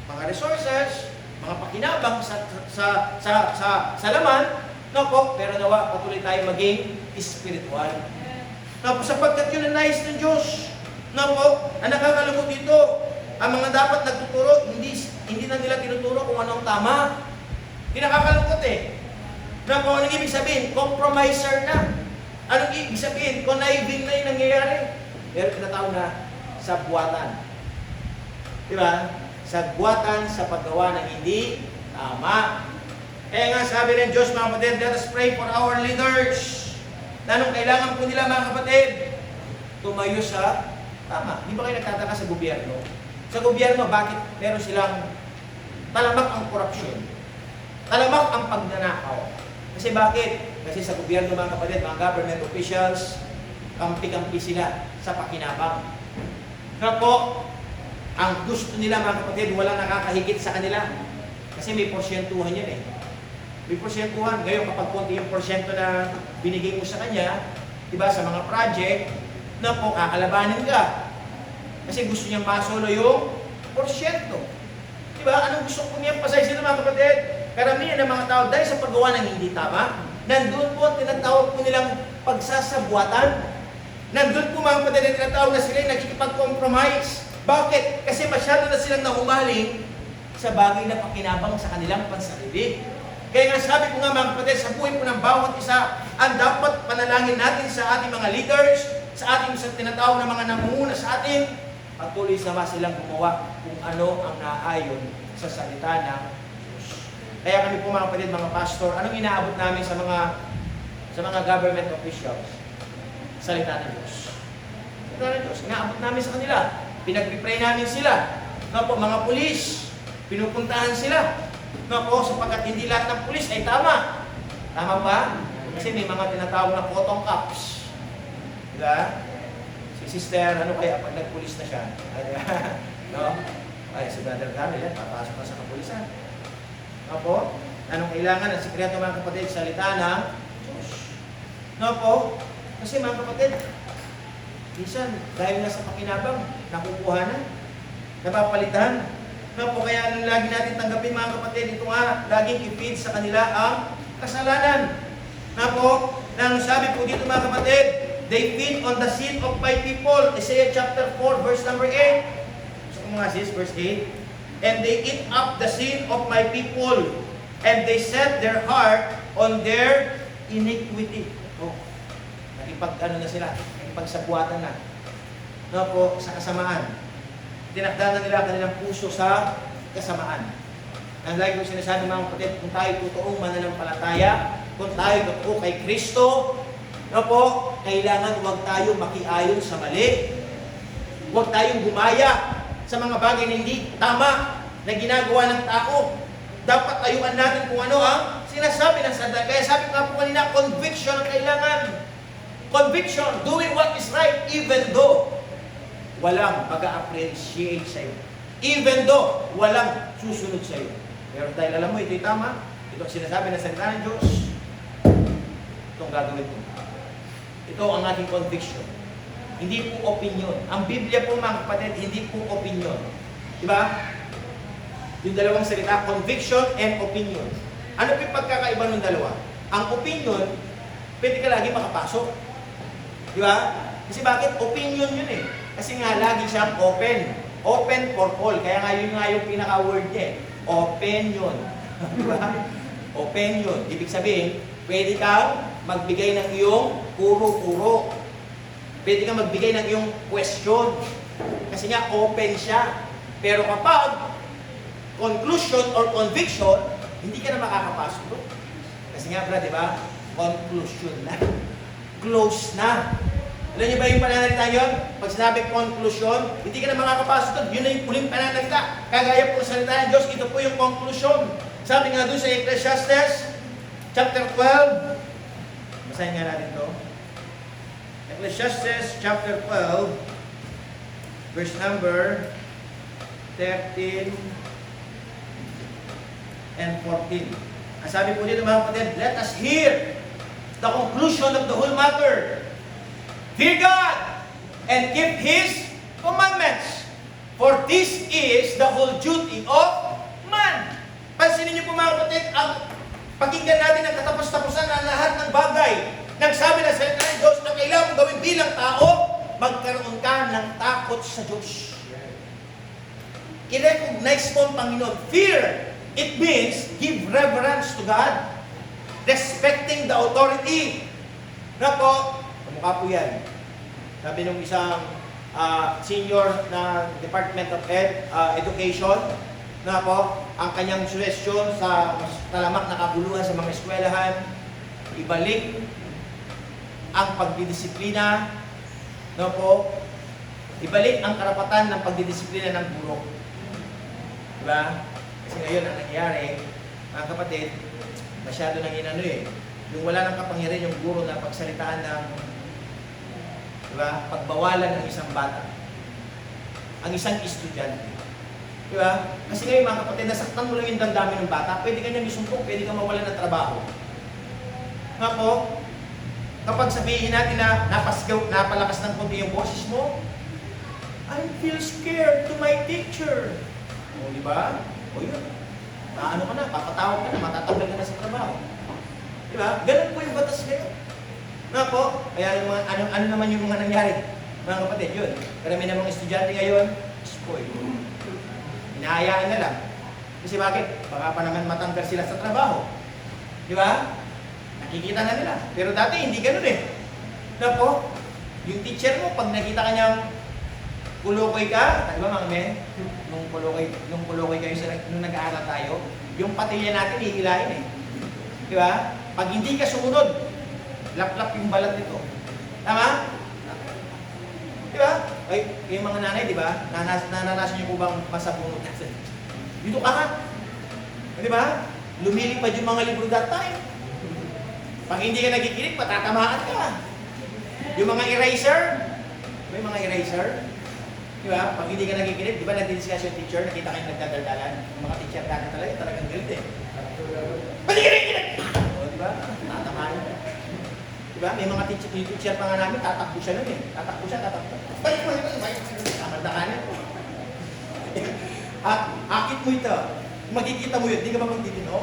mga resources, mga pakinabang sa laman, no po, pero nawa, patuloy tayo maging spiritual. No po, sapagkat yun ang nais ng Diyos. No po, ang nakakalungkot dito, ang mga dapat nagtuturo, hindi na nila tinuturo kung anong tama. Hindi nakakalungkot eh. No po, anong ibig sabihin? Compromiser na. Anong ibig sabihin? Conniving na yung nangyayari. Pero tinatawag na sabwatan. Diba? Sagwatan sa paggawa ng hindi tama. Kaya nga sabi ng Diyos, mga kapatid, let us pray for our leaders. Anong kailangan po nila, mga kapatid? Tumayo sa tama. Di ba kayo nagtataka sa gobyerno? Sa gobyerno, bakit meron silang talamak ang korupsyon? Talamak ang pagnanakaw. Kasi bakit? Kasi sa gobyerno, mga kapatid, mga government officials, kampi-kampi sila sa pakinabang. Na po, ang gusto nila, mga kapatid, walang nakakahigit sa kanila. Kasi may porsyentuhan yan eh. May porsyentuhan. Ngayon, kapag konti yung porsyento na binigay mo sa kanya, diba, sa mga project, na po, kakalabanin ka. Kasi gusto niyang masolo yung porsyento. ba? Anong gusto ko i-emphasize dito mga kapatid? Karamihan ng mga tao dahil sa paggawa ng hindi tama, nandun po ang tinatawag po nilang pagsasabuatan. Nandun po mga kapatid ang tinatawag na sila nakikipag-compromise. Bakit? Kasi masyado na silang nahumaling sa bagay na pakinabang sa kanilang pansarili. Kaya nga sabi ko nga mga kapatid, sa buhay po ng bawat isa, ang dapat panalangin natin sa ating mga leaders, sa ating sa tinatawag na mga namumuna sa atin, patuloy naman silang gumawa kung ano ang naayon sa salita ng Diyos. Kaya kami po mga kapatid, mga pastor, anong inaabot namin sa mga government officials? Salita ng Diyos. Salita ng Diyos. Inaabot namin sa kanila. Pinag-pray namin sila. Mga pulis, pinupuntahan sila. Sapagkat hindi lahat ng pulis ay tama. Tama ba? Kasi may mga tinatawag na cotton cups. Diba? Si sister, ano kaya pag nagpulis na siya? Ay, si Brother Camille, papasok na sa kapulisan. Anong kailangan? Ang sikreto mga kapatid, salita ng Diyos. Kasi mga kapatid, minsan, dahil na sa pakinabang, nakukuhanan, napapalitan. Kaya lagi natin tanggapin mga kapatid, ito nga, laging i-feed sa kanila ang kasalanan. Nang sabi po dito mga kapatid, they feed on the sin of my people. Isaiah chapter 4, verse number 8. Gusto ko mga sis, verse 8. And they eat up the sin of my people, and they set their heart on their iniquity. Nakipag-ano na sila, nakipagsabuatan na. Sa kasamaan. Tinakda na nila kanilang puso sa kasamaan. Ang lagi ko sinasabi mga kapatid, kung tayo totoong mananampalataya, kung tayo totoo kay Kristo, kailangan huwag tayo makiayon sa mali. Huwag tayong gumaya sa mga bagay na hindi tama na ginagawa ng tao. Dapat tayuan natin kung ano ang sinasabi ng salita. Kaya sabi ko nga po kanina, conviction ang kailangan. Conviction, doing what is right, even though walang mag-a-appreciate sa'yo. Even though walang susunod sa'yo. Pero dahil alam mo, ito'y tama, ito ang sinasabi ng salita ng Diyos, itong gagawin ko. Ito ang ating conviction. Hindi po opinion. Ang Biblia po mga kapatid, hindi po opinion. Diba? Yung dalawang salita, conviction and opinion. Ano po yung pagkakaiba ng dalawa? Ang opinion, pwede ka lagi makapasok. Diba? Kasi bakit? Opinion yun eh. Kasi nga lagi siyang open. Open for all. Kaya nga yun nga yung pinaka-word niya eh. Opinion. Diba? Opinion. Ibig sabihin, pwede kang magbigay ng iyong puro-puro. Pwede kang magbigay ng iyong question. Kasi nga open siya. Pero kapag conclusion or conviction, hindi ka na makakapasok doon. Kasi nga bro, di ba? Conclusion na. Close na. Alam niyo ba yung pananalita yun? Pag sinabi conclusion, hindi ka na makakapasok doon. Yun na yung huling pananalita. Kagaya po sa salita ng Diyos, ito po yung conclusion. Sabi nga doon sa Ecclesiastes, chapter 12. Basahin nga natin ito. Ecclesiastes chapter 12, verse number 13 and 14. Ang sabi po dito mga kapatid, let us hear the conclusion of the whole matter. Fear God and keep His commandments, for this is the whole duty of man. Pansinin niyo po mga kapatid, ang pakinggan natin ang katapos-tapusan ng lahat ng bagay. Nagsabi na sa salita ng Diyos na kailangan mong gawin bilang tao, magkaroon ka ng takot sa Diyos. I-recognize mo ang Panginoon. Fear, it means give reverence to God. Respecting the authority. Na po, kamukha po yan. Sabi nung isang senior na Department of Education, na po, ang kanyang suggestion sa talamak na kabuluhan sa mga eskwelahan, ibalik ang pagdidisiplina, no po, ibalik ang karapatan ng pagdidisiplina ng guro. Diba? Kasi ngayon ang nangyari, mga kapatid, masyado nang inano eh. Yung wala ng kapangyarihan yung guro na pagsalitaan ng, diba, pagbawalan ng isang bata, ang isang estudyante. Diba? Kasi ngayon mga kapatid, nasaktan mo lang yung damdamin ng bata, pwede ka niyang isumpok, pwede ka mawalan ng trabaho. Nga po, kapag sabihin natin na napalakas ng konti yung boses mo, I feel scared to my teacher. O, diba? O yun, ano ka na, papatawag ka na, matatanggal ka na sa trabaho. Di ba? Ganun po yung batas ngayon. Na po, kaya yung mga, ano naman yung mga nangyari, mga kapatid, yun. Karami ng mga estudyante ngayon, spoil. Hinahayaan na lang. Kasi bakit? Baka pa naman matanggal sila sa trabaho. Di ba? Nakikita na nila. Pero dati, hindi ganun eh. Na po, yung teacher mo, pag nakita kanyang kulokoy ka, di ba mga men? Nung kulokoy kayo nung nag-aaral tayo, yung patilya natin, hihilahin eh. Di ba? Pag hindi ka sumunod, lap-lap yung balat nito. Tama? Di ba? Ay, yung mga nanay, di ba? Nananasan niyo po bang masabunod? Dito ka ha? Di ba? Lumilipad yung mga libro that time. Pag hindi ka nagikinig, patatamaan ka. Yung mga eraser, may mga eraser. Di ba? Pag hindi ka nagikinig, di ba nag-discuss yung teacher, nakita kayo nagdadaldalan. Yung mga teacher dati talagang galit eh. Ba't hindi ka nagikinig? O, di ba? Tatamaan ka. Di ba? May mga teacher pa nga namin, tatakbo siya nun eh. Tatakbo. Balik mo. Tamaldakan po. Akit mo ito. Makikita mo yun, di ka ba magtitino?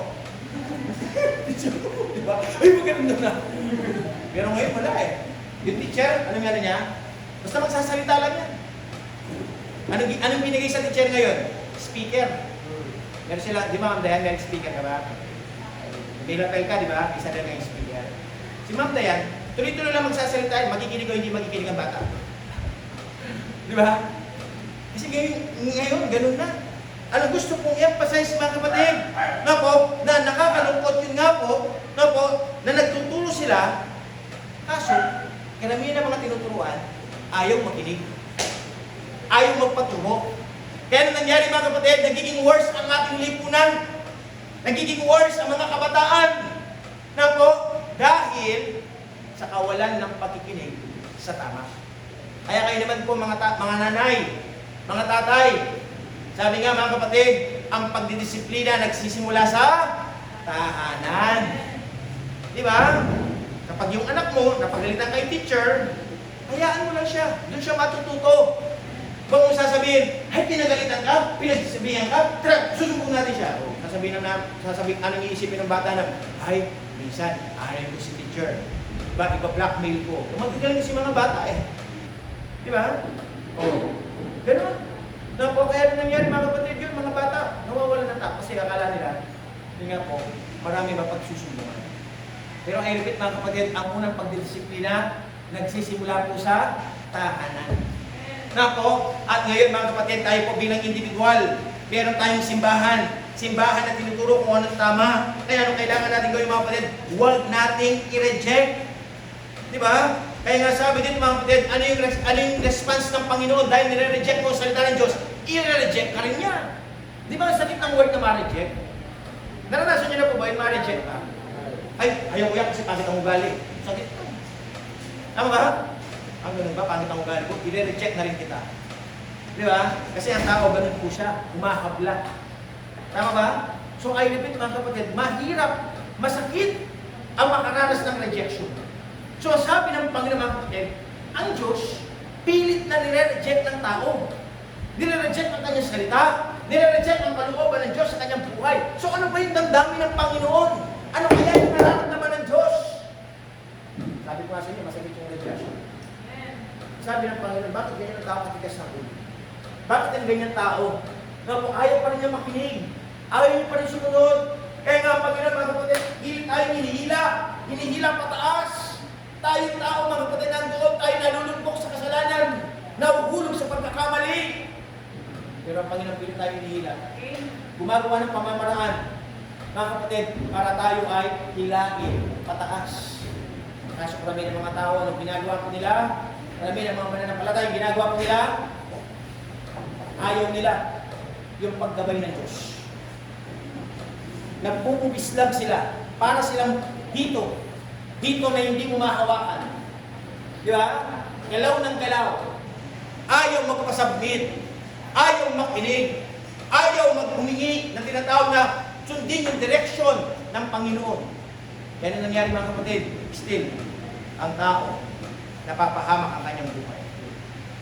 Di ba? Ay, maganda na. Pero ngayon wala eh. Yung teacher, anong ano niya? Basta magsasalita lang yan. Anong binigay sa teacher ngayon? Speaker. Meron sila, di ba Ma'am Dayan, may speaker ka ba? Bilapel ka, di ba? Isa na yung speaker. Si Ma'am Dayan, tuloy-tuloy lang magsasalita, makikinig o hindi makikinig ang bata. Di ba? Kasi ngayon, ganun na. Ano gusto kong i-emphasize mga kapatid? Na po, na nakakalungkot yun nga po, na nagtuturo sila, kaso, karamihan ng mga tinuturuan, ayaw makinig. Ayaw magpaturo. Kaya nangyari mga kapatid, nagiging worse ang ating lipunan. Nagiging worse ang mga kabataan. Na po, dahil sa kawalan ng pakikinig sa tama. Kaya kayo naman po mga nanay, mga tatay, sabi nga mga kapatid, ang pagdidisiplina nagsisimula sa tahanan. Di ba? Kapag yung anak mo napagalitan kay teacher, hayaan mo lang siya. Doon siya matututo. Huwag mo sasabihin, ay pinagalitan ka, pinagsasabihan ka, tara, susumbong natin siya. O, sasabihin, anong iisipin ng bata na, ay, minsan, ayaw ko si teacher. Diba, iba-blackmail ko. Magagaling kasi mga bata eh. Di ba? O, gano'n. Na po, kaya nangyari mga kapatid yun, mga bata, nawawala ng tao kasi akala nila, yun nga po, marami mapagsusumbungan. Pero I repeat mga kapatid, ang unang pagdidisiplina, nagsisimula po sa tahanan. Na po, at ngayon mga kapatid, tayo po bilang individual, meron tayong simbahan na tinuturo kung anong tama. Kaya anong kailangan natin gawin mga kapatid, huwag nating i-reject. Di ba? Kaya nga sabi dito mga kapatid, ano yung response ng Panginoon dahil nire-reject mo ang salita ng Diyos? I-reject ka rin niya. Di ba ang sakit ng word na ma-reject? Naranasan niyo na po ba yung ma-reject ka? Ay, ayaw ko yan kasi pangit ang ugali. Sakit ka. Tama ba? Ang ganun ba, pangit ang ugali ko, i-reject na rin kita. Di ba? Kasi ang tao ganun po siya, humahabla. Tama ba? So I repeat mga kapatid, mahirap, masakit ang makaranas ng rejection. So sabi ng Panginoon mga kapatid, ang Diyos, pilit na nire-reject ng tao. Nire-reject ang kanyang salita, nire-reject ang kalooban ng Diyos sa kanyang buhay. So ano ba yung damdamin ng Panginoon? Ano kaya yung nararamdaman ng Diyos? Sabi ko nga sa inyo, masakit yung rejection. Sabi ng Panginoon, bakit ganyan ang tao katigas ng ulo? Bakit ang ganyan tao? Ayaw pa rin niya makinig. Ayaw niya pa rin sumunod. Kaya nga ang Panginoon, mga kapatid, hindi tayo hinihila pataas. Tayong tao, mga kapatid, nandoon tayo nalulumpok sa kasalanan, nahuhulog sa pagkakamali. Pero ang Panginoon, pilit tayo hinihila. Gumagawa ng pamamaraan, mga kapatid, para tayo ay hilain pataas. Kaso karami ng mga tao, anong ginagawa po nila? Karami ng mga mananampalataya, yung ginagawa po nila, ayaw nila yung paggabay ng Diyos. Nagpupubislag sila para silang dito na hindi umahawakan. Di ba? Galaw ng galaw. Ayaw magpasabmit. Ayaw makinig. Ayaw maghumingi ng tinatawag na sundin yung direksyon ng Panginoon. Yan ang nangyari mga kapatid. Still, ang tao napapahamak ang kanyang buhay.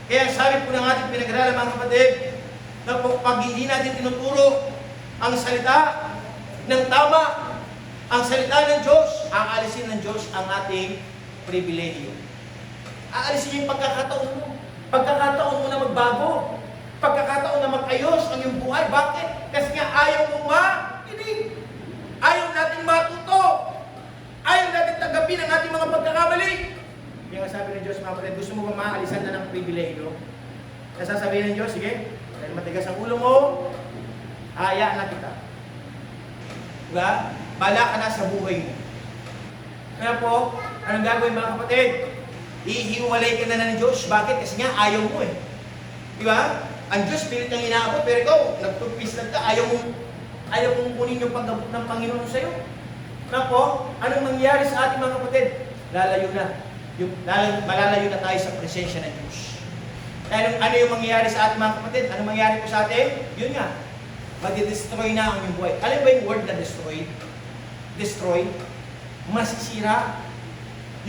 Kaya sabi po ng ating pinag-aralan mga kapatid, na pag hindi natin tinuturo ang salita ng tama, ang salita ng Diyos, aalisin ng Diyos ang ating pribilehiyo. Aalisin niya yung pagkakataon mo. Pagkakataon mo na magbago. Pagkakataon na mag-ayos ang iyong buhay. Bakit? Kasi nga ayaw mong makinig. Ayaw natin matuto. Ayaw natin tanggapin ang ating mga pagkakamali. Yung sabi ng Diyos, mga kapatid, gusto mo ba maalisan na ng pribilehiyo? Nasasabihin ng Diyos, sige, dahil matigas ang ulo mo, hayaan na kita. Diba? Bala ka na sa buhay mo. Kaya po, anong gagawin mga kapatid? Ihiwalay ka na ng Diyos. Bakit? Kasi nga, ayaw mo eh. Diba? Ang Diyos, pilit kang inaabot, pero ikaw, nagpagpislat ka, ayaw mong kunin yung pag-abot ng Panginoon sa'yo. Na po, anong mangyayari sa ating mga kapatid? Lalayo na. Malalayo na tayo sa presensya ng Diyos. Ano yung mangyayari sa ating mga kapatid? Anong mangyayari po sa atin? Yun nga. Madi-destroy na ang iyong buhay. Alam ba yung word na destroy? Destroy. Masisira.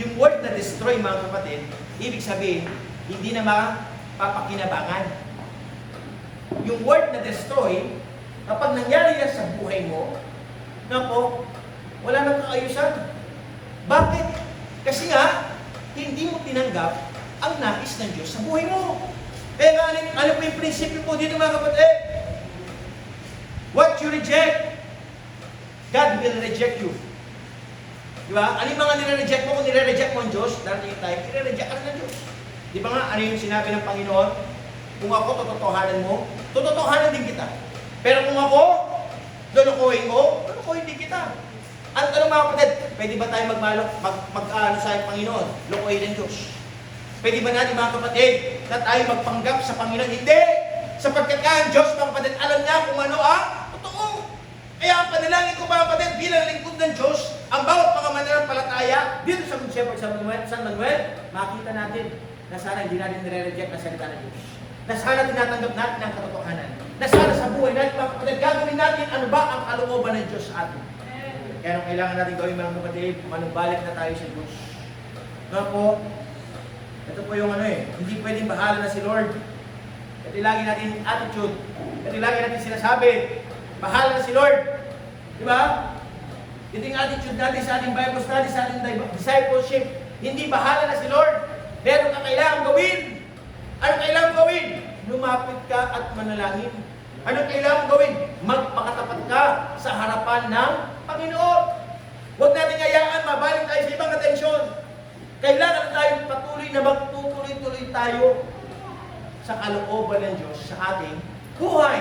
Yung word na destroy, mga kapatid, ibig sabihin, hindi na mapapakinabangan. Yung word na destroy, kapag nangyari yan sa buhay mo, na po, wala nang kaayusan. Bakit? Kasi nga, hindi mo tinanggap ang nais ng Diyos sa buhay mo. Kaya nga, ano po yung prinsipyo po dito mga kapatid? What you reject, God will reject you. Diba? Ano yung mga nire-reject mo? Kung nire-reject mo ang Diyos, darating yung time, nire-reject ka ng Diyos. Di ba nga, ano yung sinabi ng Panginoon? Kung ako tototohanan mo, tototohanan din kita. Pero kung ako, lulukuhin mo, lulukuhin din kita. At ano mga kapatid, pwede ba tayo mag-ano sa Panginoon? Lukuhin ng Diyos. Pwede ba natin mga kapatid na tayo magpanggap sa Panginoon? Hindi! Sapagkat ang Diyos mga kapatid, alam niya kung ano ang totoo. Kaya ang panalangin ko mga kapatid, bilang lingkod ng Diyos, ang bawat mga mananampalataya, dito sa Good Shepherd San Manuel, makita natin na sana hindi natin nire-reject ang salita ng Diyos. Na sana tinatanggap natin ang katotohanan. Na sana sa buhay natin mga kapatid, gagawin natin ano ba ang kalooban ng Diyos sa atin. Kaya ang kailangan natin gawin mga kapatid, manumbalik na tayo sa Diyos. Nga po, ito po yung hindi pwedeng bahala na si Lord. Kasi lagi natin attitude. Kasi lagi natin sinasabi, bahala na si Lord. Di ba? Ito yung attitude natin sa ating Bible study, sa ating discipleship. Hindi bahala na si Lord. Meron ka kailangan gawin. Ano kailangan gawin? Lumapit ka at manalangin. Ano kailangan gawin? Magpakatapat ka sa harapan ng Panginoon. Huwag natin hayaan mabalik tayo sa ibang atensyon. Kailangan tayong patuloy na magtutuloy-tuloy tayo sa kalooban ng Diyos sa ating buhay.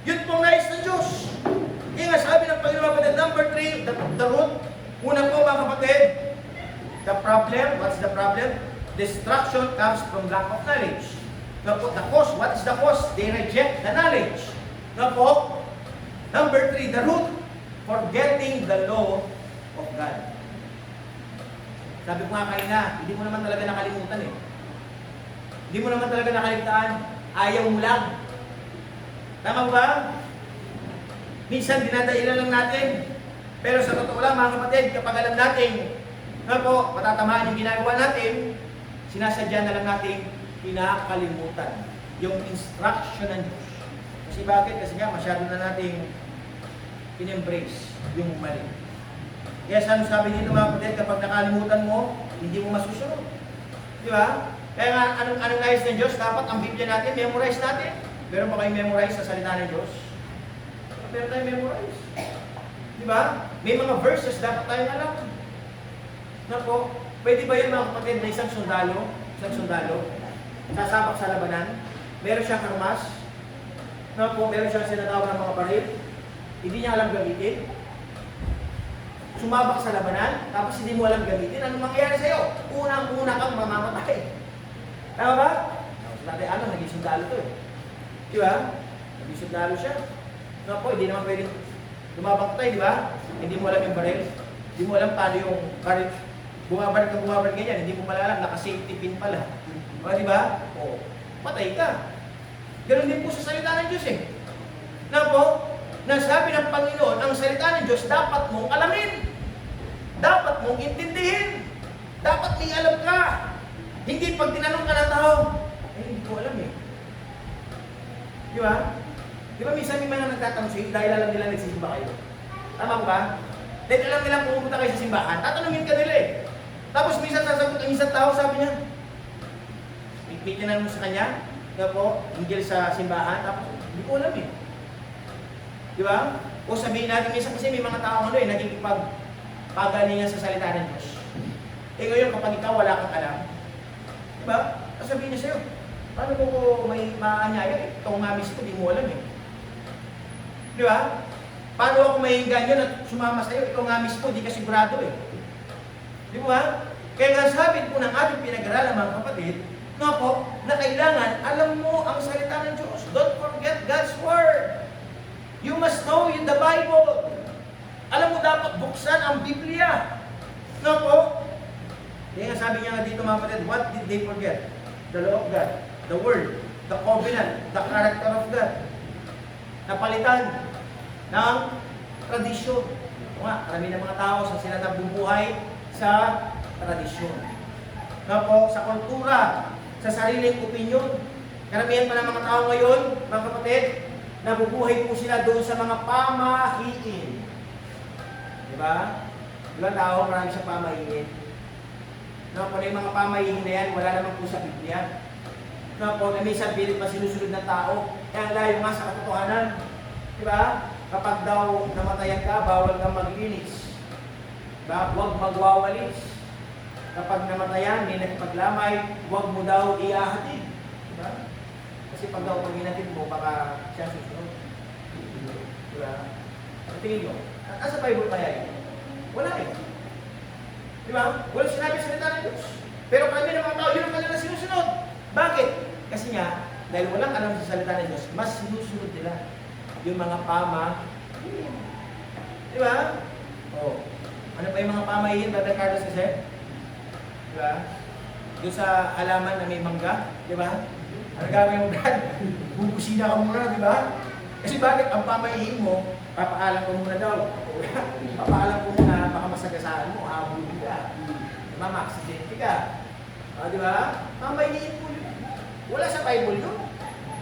Yun pong nais ng Diyos. Kaya nga sabi ng Panginoon mga kapatid, number 3, the root. Una po mga kapatid, the problem. What's the problem? Destruction comes from lack of knowledge. Now po, the cause. What is the cause? They reject the knowledge. Now po, number 3, the root. Forgetting the law of God. Sabi ko nga kanina, hindi mo naman talaga nakalimutan eh. Hindi mo naman talaga nakaligtaan. Ayaw mo lang. Tama ba? Minsan dinadailan lang natin. Pero sa totoo lang mga kapatid, kapag alam natin na po, matatamaan yung ginagawa natin, sinasadya na lang natin pinakalimutan yung instruction ng Diyos. Kasi bakit? Kasi nga masyado na nating in-embrace yung mali. Kaya saan sabi dito mga kapatid, kapag nakalimutan mo, hindi mo masusunod. Di ba? Kaya nga, anong nais ng Diyos? Dapat ang Biblia natin, memorize natin. Meron ba kayong memorize sa salita ng Diyos? Meron tayong memorize. Di ba? May mga verses dapat tayong alam. Nako, pwede ba yun mga kapatid na isang sundalo, sasabak sa labanan, meron siyang armas, nako, meron siyang sinatawag ng mga baril, hindi niya alam gamitin, sumabak sa labanan, tapos hindi mo alam gamitin, anong mangyayari sa'yo? Unang-una kang mamamatay. Tama ba? So, dati naging sundalo to eh. Di ba? Naging sundalo siya. Nako, hindi naman pwede lumabak tayo, di ba? Hindi mo alam yung baril. Hindi mo alam paano yung baril. Bumabalik ganyan, hindi mo malalam, naka-safety pin pala. O, di ba? O, patay ka. Ganun din po sa salita ng Diyos eh. Na po, nasabi ng Panginoon, ang salita ng Diyos dapat mong alamin. Dapat mong intindihin. Dapat may alam ka. Hindi pag tinanong ka ng tao, hindi ko alam eh. Di ba? Di ba minsan may mga nagtatanong sa'yo, dahil alam nila nagsisimba kayo? Tama ba? Dahil alam nilang pumunta kayo sa simbahan, tatanungin ka nila eh. Tapos minsan sasagot ang isang tao, sabi niya, may tinanong sa kanya, kaya po, hinggil sa simbahan, tapos hindi ko alam eh. Di ba? O sabihin natin minsan kasi may mga tao naging pagalingan sa salita ng Diyos. Eh ngayon kapag ikaw wala kang alam, di ba? Sabihin niya sa'yo, paano ko may maanyaya eh? Itong mamis ko, di mo alam eh. Di ba? Paano ako may ganyan at sumama sa'yo? Ikaw mamis ko, di ka sigurado eh. Di ba? Kaya nga sabi po ng ating pinag-aralan mga kapatid, na kailangan alam mo ang salita ng Diyos. Don't forget God's Word. You must know in the Bible. Alam mo dapat buksan ang Biblia. Kaya nga sabi niya nga dito mga kapatid, what did they forget? The law of God, the Word, the covenant, the character of God. Napalitan ng tradisyon. Karami ng mga tao sa sila nabubuhay sa tradisyon. Sa kultura, sa sariling opinyon. Karamihan pa ng mga tao ngayon, mga kapatid, nabubuhay po sila doon sa mga pamahiin. Di ba? Ilang tao, marami sa pamahiin. Na yung mga pamahiin na yan, wala naman po sa Biblia. Na minsan pilit pa sinusunod ng tao, kaya ang layo nga sa katotohanan. Di ba? Kapag daw namatayan ka, bawal kang maglinis. Diba? Huwag magwawalis. Kapag namatayan, may nakipaglamay, huwag mo daw iahatid. Diba? Kasi pag daw pag-inatid mo, baka siya susunod. Diba? Tingin nyo, asa Bible kaya yun? Wala eh. Diba? Wala sinabi sa salita ng Diyos. Pero kami ng mga tao, yun ang kanila sinusunod. Bakit? Kasi nga, dahil walang alam sa salita ng Diyos, mas sinusunod nila yung mga diba? Ano pa yung mga pamahiin, Brother Carlos kasi? Diba? Doon sa halaman na may mangga, diba? Ano gawin mo, Brad? Bubusina ka muna, diba? Kasi bakit ang pamahiin mo, papaalam ko muna daw. Papaalam ko muna, baka masagasaan mo, abulin ka. Diba, ma-accidente ka. Diba? Pamahiin mo yun. Wala sa Bible yun.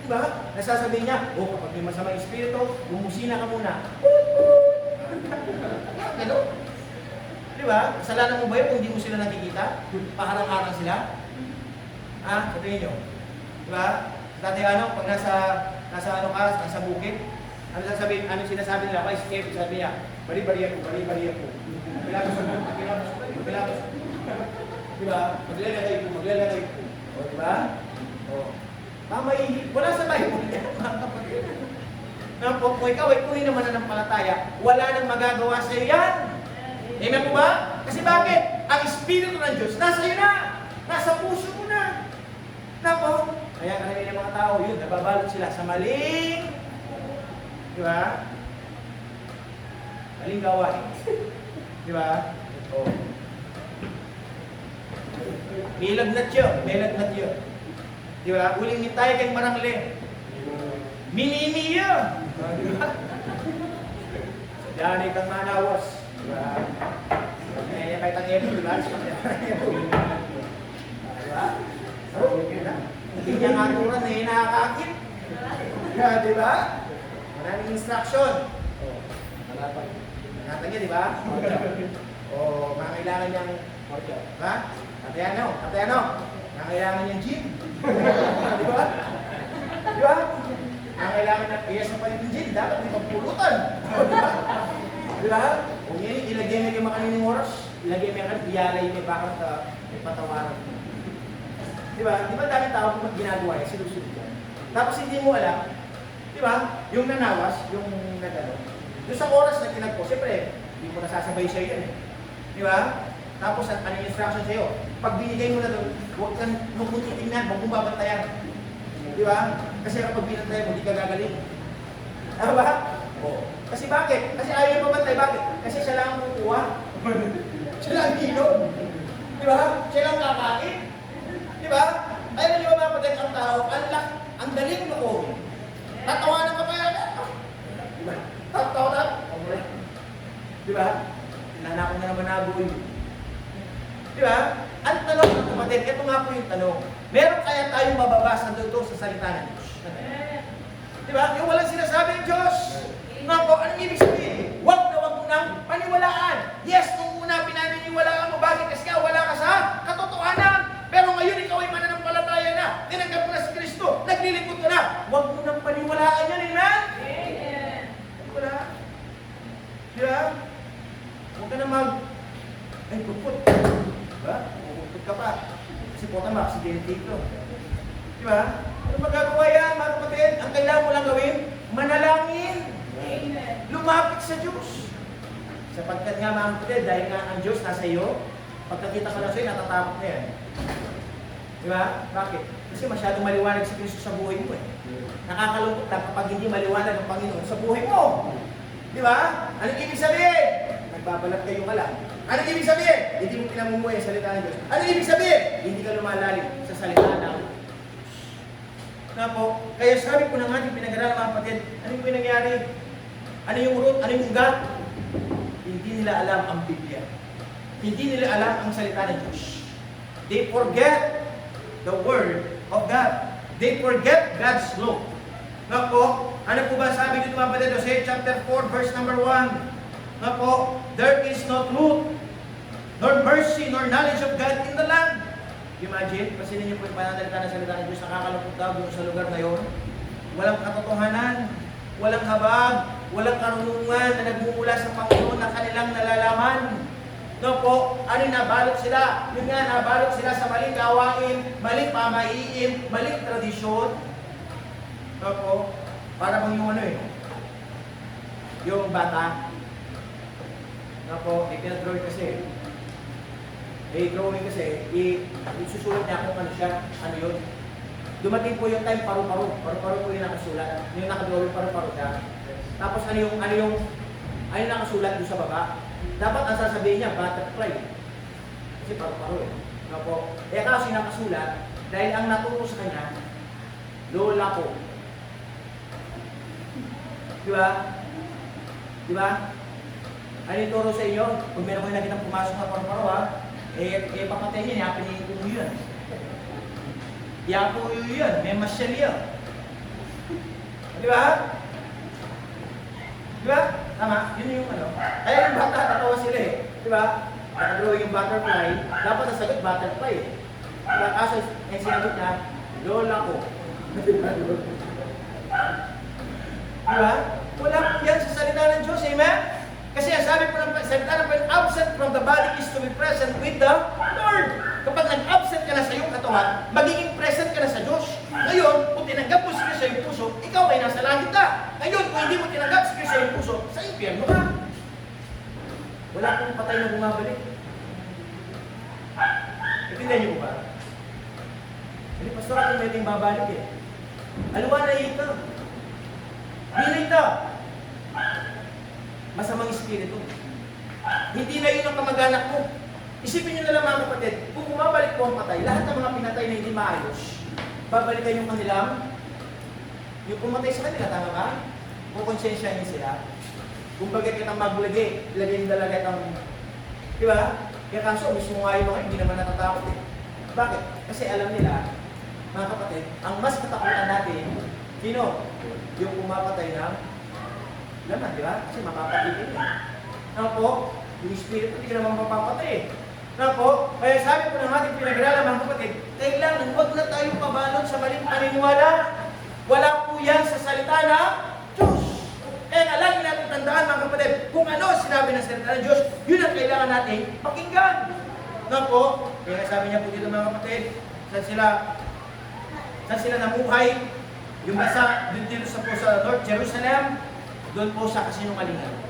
Diba? Nasasabihin niya, kapag may masamang espiritu, bumusina ka muna. Gano'n? Diba? Kasalanan mo ba yun kung hindi mo sila nakikita? Paharang-harang sila? Sabihin nyo. Diba? Dati pag nasa bukid, ano sinasabi nila? Kay Steve, sabi niya, bari-bari ako. Bilabos. Diba? Maglalagay ko. Diba? Wala sa Bible yan, mga kapatid. Kung ikaw ay tunay na mananampalataya, wala nang magagawa sa iyo yan. Amen po ba? Kasi bakit? Ang Espiritu ng Diyos, nasa iyo na. Nasa puso mo na. Kaya karami ng mga tao, yun, nababalot sila sa maling, di ba? Maling gawain. Di ba? May lagnat yun. Di ba? Uling tayo kay marangli. Minimiya. Di ba? Dani kang manawas. Di ba? Kaya kahit ang ebo, di ba? Di ba? Hindi niya nga turan na hinakakit. Di ba? Maraming instruction. Ingatan niya, di ba? Mga kailangan niyang diba? Katayano. Mga kailangan niyang gym. Di ba? Di ba? Ang kailangan ng iyas ng paninjin, dapat may pagpulutan. Di ba? Kung yun, ilagay mo yung makanining oras, ilagay mo yung biyalay yung bakit may patawaran. Di ba? Di ba daming tao kung ginagawa yan, sinusunod yan. Tapos hindi mo alam, di ba? Yung nanawas, yung nagano. Doon sa oras na tinagpo, siyempre, hindi mo nasasabay siya yan eh. Di ba? Tapos ano yung instruction sa'yo? Pag binigay mo na doon, huwag kang magmutitingnan, huwag mong babantayan. Di ba? Kasi kapag binantay mo, hindi ka gagaling. Ano ba? Kasi bakit? Kasi ayaw yung babantay. Bakit? Kasi siya lang ang kukuha. Siya lang ang inom. Di ba? Siya lang kakain. Di ba? Ayaw nyo ba mapagay ang tao? Ang daling mo. Tatawanan ka pa yan. Di ba? Tatawanan. Di ba? Nanako na naman nabuhay. Di ba? Ang tanong ng kapatid, ito nga po yung tanong. Meron kaya tayong mababasa doon sa salita ng Diyos? Di Di ba? Yung walang sinasabi ng Diyos. Nga po, anong ibig sabihin? Huwag na huwag mo nang paniwalaan. Yes, nung una pinaniniwalaan mo. Bakit? Kasi nga wala ka sa katotohanan. Pero ngayon ikaw ay mananampalataya na. Tinanggap mo na si Kristo. Naglilingkod ka na. Huwag mo nang paniwalaan yan. Amen? Amen. Wala. Di ba? Huwag ka na ay, puput. Diba? Puput ka pa. Kasi po ka ma-accident dito. Diba? Ano magagawa yan, mga kapatid? Ang kailangan mo lang gawin, manalangin. Amen. Lumapit sa Diyos. Sapagkat nga, mga kapatid, dahil nga ang Diyos nasa iyo, pagkakita ka na sa'yo, natatakot na yan. Diba? Bakit? Kasi masyadong maliwanag si Kristo sa buhay mo eh. Nakakalungkot na kapag hindi maliwanag ang Panginoon sa buhay mo. Diba? Anong ibig sabihin? Nagbabalat kayo ka lang. Anong ibig sabihin? Hindi mo pinamumuhay ang salita ng Diyos. Anong ibig sabihin? Hindi ka lumalalim sa salita ng Diyos. Na po, kaya sabi ko ng ating pinag-aralan mga kapatid, ano yung nangyari? Ano yung root? Ano yung ugat? Hindi nila alam ang Biblia. Hindi nila alam ang salita ng Diyos. They forget the Word of God. They forget God's law. Na po, ano po ba sabi dito mga kapatid? Hosea chapter 4, verse number 1. Na po, there is no truth, nor mercy, nor knowledge of God in the land. Imagine, pasinin niyo po yung pananalita ng salita ng Diyos, nakakalungkot daw doon sa lugar na yun. Walang katotohanan, walang habag, walang karunungan na nagmumula sa Panginoon na kanilang nalalaman. No po, ano nabalot sila? Yun nga, nabalot sila sa maling gawain, maling pamaiin, maling tradisyon. No po, para bang yung ano eh, yung bata. No po, ipinag-drawing kasi. Drawing kasi, isusulat niya kung ano siya, ano yun. Dumating po yung time, paru-paro. Paru-paro po yung nakasulat. Yung nakadrawing, paru-paro ka. Tapos ano yung nakasulat doon sa baba. Dapat ang sasabihin niya, butterfly. Kasi paru-paro eh. No po. Eh kasi nakasulat, dahil ang naturo sa kanya, lola ko. Di ba? Di ba? Ano yung turo sa inyo? Kung meron kayo nakitang pumasok na paru-paro ha, papatay niya, yapinin ko mo yun. Yapo yun, may masyal yun. Di ba? Di ba? Tama? Yun yung ano. Kaya yung bata, natawa sila eh. Di ba? Nakadrawing yung butterfly, dapat nasagot butterfly eh. Diba? Kaso, yung sinagot niya, lola ko. Di ba? Wala po yan sa salita ng Diyos, amen? Kasi ang sabi po ng salita ng Panginoon, absent from the body is to be present with the Lord. Kapag nag-absent ka na sa iyong katawan, magiging present ka na sa Diyos. Ngayon, kung tinanggap mo si Kristo sa iyong puso, ikaw ay nasa langit na. Ngayon, kung hindi mo tinanggap si Kristo sa iyong puso, sa impyerno ka. Wala pong patay na bumabalik. Itindihan niyo po ba? Hindi, pastor, atin may ting babalik eh. Aluwa na ito. Hindi ito. Masamang espiritu. Hindi na yun ang kamag-anak mo. Isipin nyo na lang mga kapatid, kung bumabalik po ang patay, lahat ng mga pinatay na hindi maayos, babalikan yung kanilang, yung pumatay sa kanila, tama ba? Kukonsensyahin sila. Kung bagay kitang maglagay, ilagay yung dalagat ang, di ba? Kaya kaso, mismo nga yung mga hindi naman natatakot eh. Bakit? Kasi alam nila, mga kapatid, ang mas katakutan natin, sino? Yung pumapatay ng laman, di ba? Kasi mapapagiging eh. Ano po? Yung espiritu, hindi ka naman mapapatay eh. Ano po? Kaya sabi ko ng ating pinag-aralan, mga kapatid, kailangan huwag na tayong pabalot sa maling paniniwala. Wala po yan sa salita ng Diyos. Kaya lagi natin tandaan, mga kapatid, kung ano sinabi ng salita ng Diyos, yun ang kailangan natin pakinggan. Ano po? Kaya sabi niya po dito, mga kapatid, saan sila namuhay? Yung basa dito sa North Jerusalem, doon po sa kasinungalingan.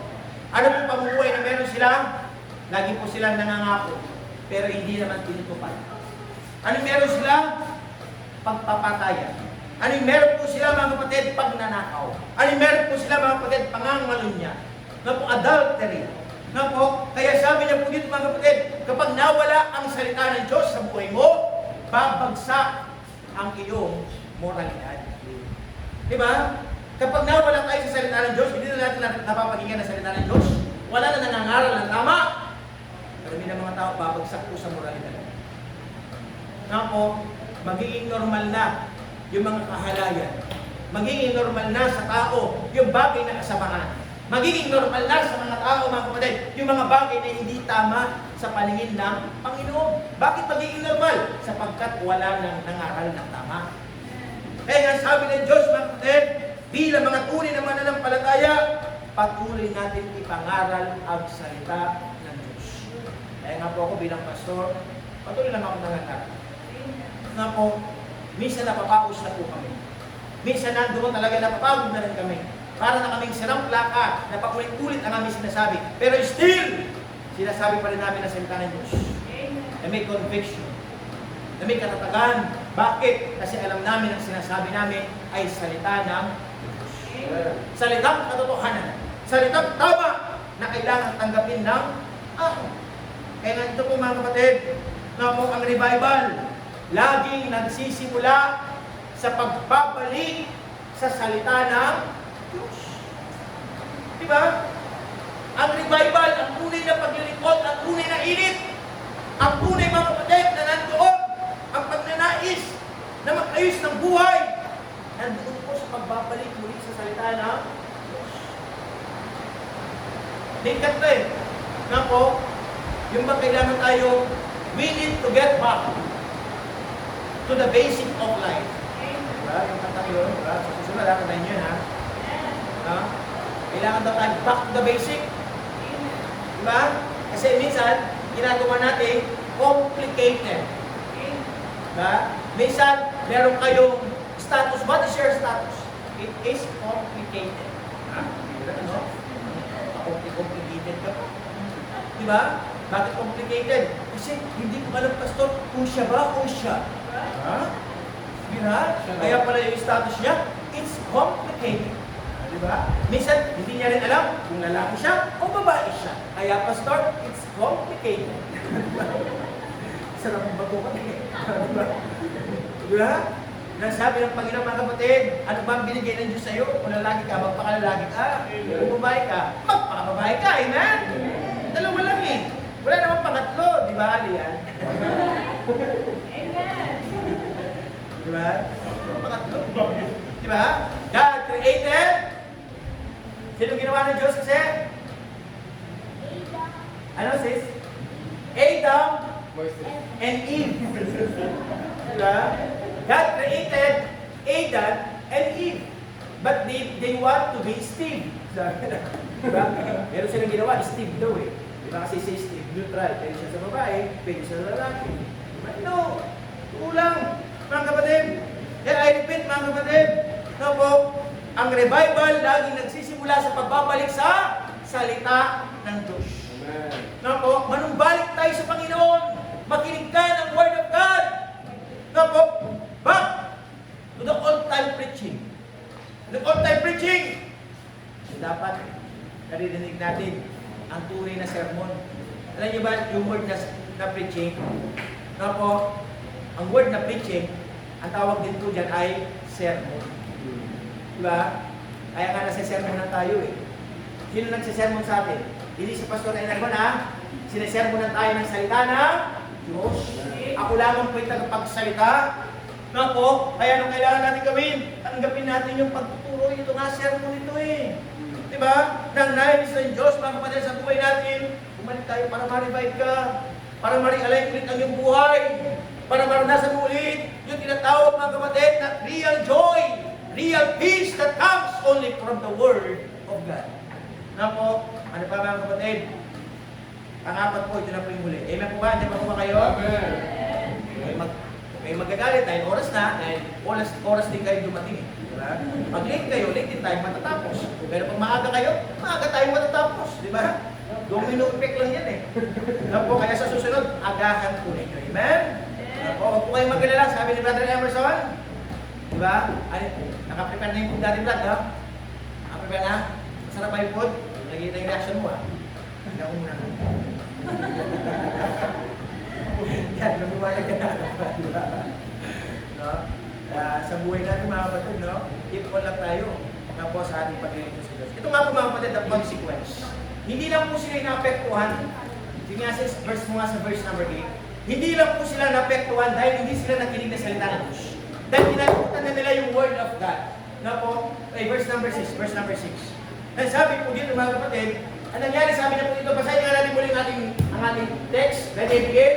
Ano po pamumuhay na meron sila? Lagi po silang nangangako, pero hindi naman tinutupad. Ano meron sila? Pagpapatayan. Ano meron po sila, mga kapatid? Pagnanakaw. Ano meron po sila, mga kapatid? Pangangalunya. Na po adultery. Na po, kaya sabi niya po dito, mga kapatid, kapag nawala ang salita ng Diyos sa buhay mo, babagsak ang iyong moralidad. Diba? Kapag nawala tayo sa salita ng Diyos, hindi na natin napapakinggan ang salita ng Diyos. Wala na nangangaral ng tama. Marami ng mga tao babagsak po sa moralidad. Na po, magiging normal na yung mga kahalayan. magiging normal na sa tao yung bagay na kasamaan. Magiging normal na sa mga tao, mga kapatid, yung mga bagay na hindi tama sa paningin ng Panginoon. Bakit magiging normal? Sapagkat wala nang nangaral ng tama. Kaya nga sabi ng Diyos, mga kapatid, bilang mga tunay na mananampalataya, patuloy natin ipangaral ang salita ng Diyos. Kaya nga po ako bilang pastor, patuloy lang ako nangaral. Nga po, minsan napapaus na po kami. Minsan nandoon talaga napapagod na rin kami. Para na kaming sirang plaka, na paulit-ulit ang aming sinasabi. Pero still, sinasabi pa rin namin ang salita ng Diyos. Na may conviction. Na may katatagan. Bakit? Kasi alam namin ang sinasabi namin ay salita ng Diyos. Salitang katotohanan. Salitang tama na kailangan tanggapin ng ako. Kaya nga ito po mga kapatid, na po ang revival, laging nagsisimula sa pagbabalik sa salita ng Diyos. Diba? Ang revival, ang tunay na paglilingkod, ang tunay na init, ang tunay mga kapatid na nandoon, ang pagnanais na mag-ayos ng buhay, nandoon po sa pagbabalik muli sa salita ng Diyos. Lingkat na eh. Nga po, yung ba kailangan tayo, we need to get back to the basic of life. Diba? Yung kanta yun, diba? Sa susunod, kantahin nyo yun, ha? Kailangan daw tayo back to the basic. Diba? Kasi minsan, ginagawa natin complicated. Diba? Minsan, meron kayong status. What is your status? It is complicated. Ano? Complicated ka pa. Diba? Bakit complicated? Kasi hindi ko alam, pastor, kung siya ba o siya. Ha? Diba? Kaya pala yung status niya, it's complicated. Diba? Minsan, hindi niya rin alam kung lalaki siya o babae siya. Kaya, pastor, it's complicated. Sarap ang bago kami. Diba? Diba? Nasabi ng Panginoon, mga kapatid, ano ba ang binigay ng Diyos sa'yo? Kung lalaki ka, magpakalalaki ka. Kung babae ka, magpakababae ka. Amen? Dalawa lang eh. Wala namang pangatlo. Di ba, Alian? Amen. Di ba? Pangatlo. Di ba? God created. Sino ginawa ng Diyos kasi? Ano sis? Adam and Eve. Di ba? God created Adam and Eve. But they want to be Steve. Diba? Meron silang ginawa, Steve daw eh. Diba kasi si Steve neutral. Pwede siya sa babae, pwede siya sa lalaki. Diba? No. Kulang, mga kapatid. Kaya I repeat, mga kapatid. No po, ang revival laging nagsisimula sa pagbabalik sa salita ng Diyos. Amen. No po, manumbalik tayo sa Panginoon. Makinig ka ng Word of God. No po, back to the old-time preaching. The old-time preaching. Dapat naririnig natin ang tunay na sermon. Alam niyo ba yung word na preaching? No po, ang word na preaching, ang tawag din po dyan ay sermon. Diba? Kaya nga nasa-sermonan tayo eh. Sino nagsisermon sa atin? Hindi si Pastor Enarman ha? Sinisermonan tayo ng salita ng Diyos. Ako lamang po'y tagapagsalita. No po, kaya anong kailangan natin gawin? Tanggapin natin yung pagtuturo. Ito nga, sermon ito eh. Diba? Nang nais ng Diyos, mga kapatid, sa buhay natin, bumalik tayo para ma-revive ka, para ma-realign ulit ang iyong buhay, para maranasan ulit yung tinatawag, mga kapatid, na real joy, real peace that comes only from the Word of God. Na po, ano pa mga kapatid? Pangapat po, ito na po yung huli. Amen po ba? Diyan po ba kayo? Amen. May magagalit dahil oras na, dahil oras din kayo dumating. Diba? Pag late kayo, late din tayo matatapos. Pero pag maaga kayo, maaga tayo matatapos. Diba? Domino effect lang yan eh. Po, kaya sa susunod, agahan po ninyo. Amen? Po, huwag po kayong mag-alala, sabi ni Brother Emerson. Diba? Ay, nakaprepare na yung food natin, Brad, no? Nakaprepare na? Masarap ba yung food? Nakikita yung reaction mo, ah. Hindi ako muna. Yan, lumiwanag ka na. Diba? No? Sa buhay natin mga kapatid, no? Equal lang tayo na po sa ating paglilingkod sa Diyos. Ito nga po mga kapatid, ang consequence. Hindi lang po sila naapektuhan. Yung nga verse mo nga sa verse number 8. Hindi lang po sila naapektuhan dahil hindi sila nakinig na salita ng Diyos. Dahil kinalimutan na nila yung Word of God. na po, verse number 6, verse number 6. And sabi po dito mga kapatid, ang nangyari sabi na po dito, basahin nga natin muli ang ating text. Ready, begin?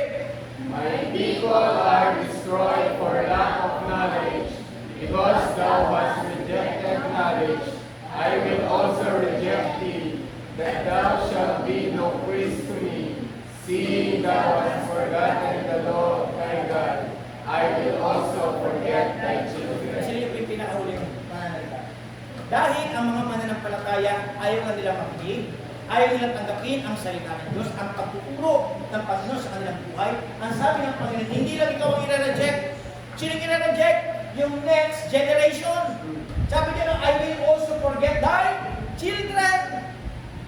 My people are destroyed for lack of knowledge. Because thou hast rejected knowledge, I will also reject thee, that thou shalt be no priest to me. Seeing thou hast forgotten the law of thy God, I will also forget thy children. Kasi yun yung pinakahuling pananalita. Dahil ang mga mananampalataya ayaw na nila makinig, ayaw nilang tanggapin ang salita ng Diyos, ang pagtuturo ng Panginoon sa kanilang buhay. Ang sabi ng Panginoon, hindi lang ikaw ang i-reject. Sino i-reject? Yung next generation. Sabi niya, I will also forget thy children.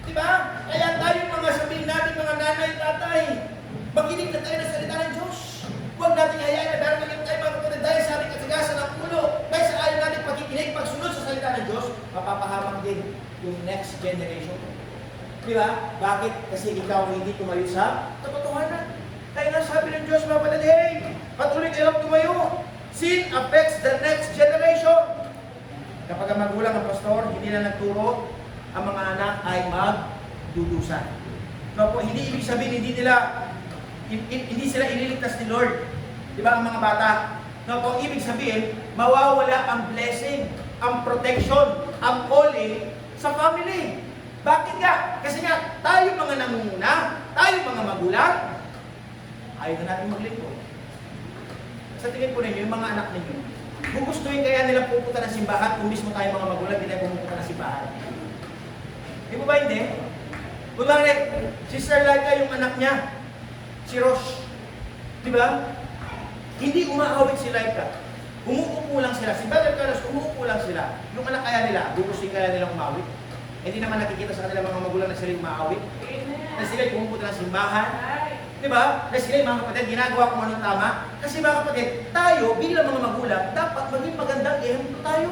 Diba? Kaya tayo mga sabihin natin, mga nanay, tatay, makinig na tayo ng salita ng Diyos. Huwag natin hayaan na darating yung tayo mga kapatid dahil sa ating kasigasan ng ulo. Dahil sa ayaw natin pakikinig, pagsunod sa salita ng Diyos, mapapahamak din yung next generation. Diba? Bakit? Kasi ikaw hindi tumayo sa katotohanan. Kaya nga sabi ng Diyos, mga kapatid, hey, patuloy kayong tumayo. Sin affects the next generation. Kapag ang magulang ang pastor, hindi na nagturo, ang mga anak ay magdudusa. So po, hindi ibig sabihin, hindi sila ililigtas ni Lord. Di ba ang mga bata? No po, ibig sabihin, mawawala ang blessing, ang protection, ang calling sa family. Bakit nga? Kasi nga, tayo mga nangunguna, tayo mga magulang, ayaw na natin maglingkod. Sa tingin po ninyo, yung mga anak ninyo, gugustuhin kaya nila pupunta ng simbahan kung mismo tayo mga magulang, hindi tayo pupunta ng simbahan. Di ba hindi? Kunwari, Sister Laika yung anak niya, si Rosh. Di ba? Hindi umaawit si Laika. Umuupo lang sila. Si Brother Carlos, umuupo lang sila. Yung anak kaya nila, gugustuhin kaya nilang umawit. Hindi naman nakikita sa kanila mga magulang na sila yung umaawit. Na sila pumupunta ng simbahan. Diba? Na sila yung mga kapatid, ginagawa kung anong tama. Kasi mga kapatid, tayo bilang mga magulang, dapat maging magandang ehemplo tayo.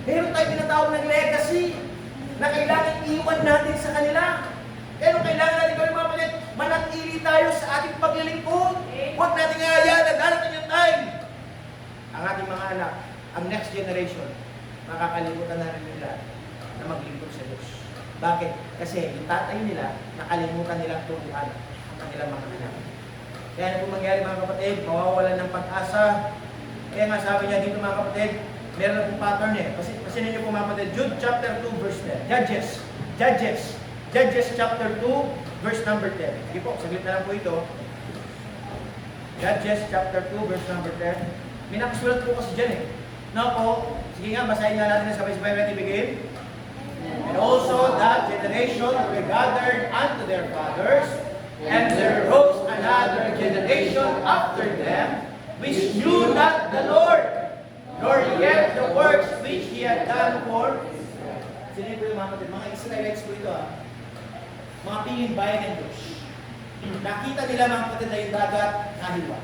Meron tayo tinatawag ng legacy na kailangan iwan natin sa kanila. Kaya nung kailangan natin gawin mga kapatid, manatili tayo sa ating paglilingkod. Huwag natin hayaan na darating yung time. Ang ating mga anak, ang next generation, makakalimutan na rin nila na maglingkod sa Diyos. Bakit? Kasi yung tatay nila, nakalimutan nilang turuan ang kanilang mga anak. Kaya ano po mangyari mga kapatid, mawawalan ng pag-asa. Kaya nga sabi niya dito mga kapatid, meron na pong pattern eh. Kasi ninyo po mga kapatid, Jude chapter 2 verse 10. Judges chapter 2 verse number 10. Sige po, saglit na lang po ito. Judges chapter 2 verse number 10. May nakasulat po kasi dyan eh. No po, sige nga, basahin nga natin na sabay-sabay natin begin. And also that generation were gathered unto their fathers, and there rose another generation after them, which knew not the Lord, nor yet the works which He had done for. Sino po yung mga Israelites po ito mga pingin bayan ng Diyos. Nakita nila mga kapatid na yung dagat nahiwa.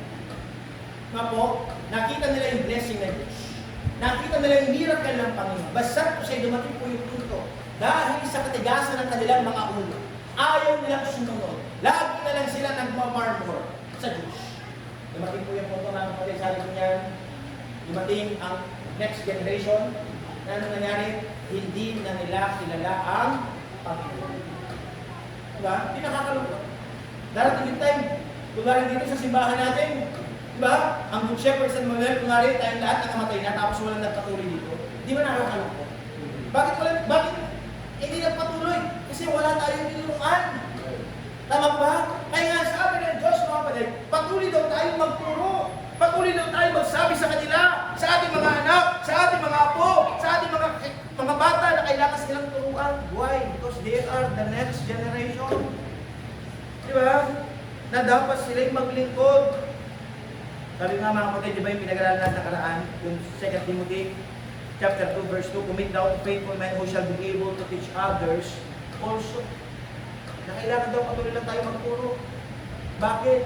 Nakita nila yung blessing ng Diyos. Nakita nila yung miracle ng Panginoon. Basta po siya dumating po yung punto. Dahil sa katigasan ng kanilang mga ulo, ayaw nilang sumunod. Lagi na lang sila nagmamarmor sa Diyos. Dumating po yung punto ng kapatid, sabi ko niyan, dumating ang next generation, na ano nangyari? Hindi na nila kilala ang Panginoon. Diba? Hindi nakakalungkot. Darating yung time, kunwari dito sa simbahan natin, diba? Ang Good Shepherd San Manuel, kunwari tayong lahat nakamatay na, tapos walang nagpatuloy dito. Di ba nakakalungkot? Bakit hindi nagpatuloy? Kasi wala tayong tinuruan. Tama ba? Kaya nga sabi ng Diyos, mga kapatid, patuloy daw tayong magturo. Patuloy daw tayo magsabi sa kanila, sa ating mga anak, sa ating mga apo, sa ating mga bata na kailangan silang turuan. Why? Because they are the next generation. Di ba? Na dapat sila'y maglingkod. Sabi nga mga kapatid, di ba yung pinag-aralan natin nakaraan, yung 2 Timothy chapter 2 verse 2, commit thou to faithful men who shall be able to teach others also. Na kailangan daw patuloy lang tayo magturo. Bakit?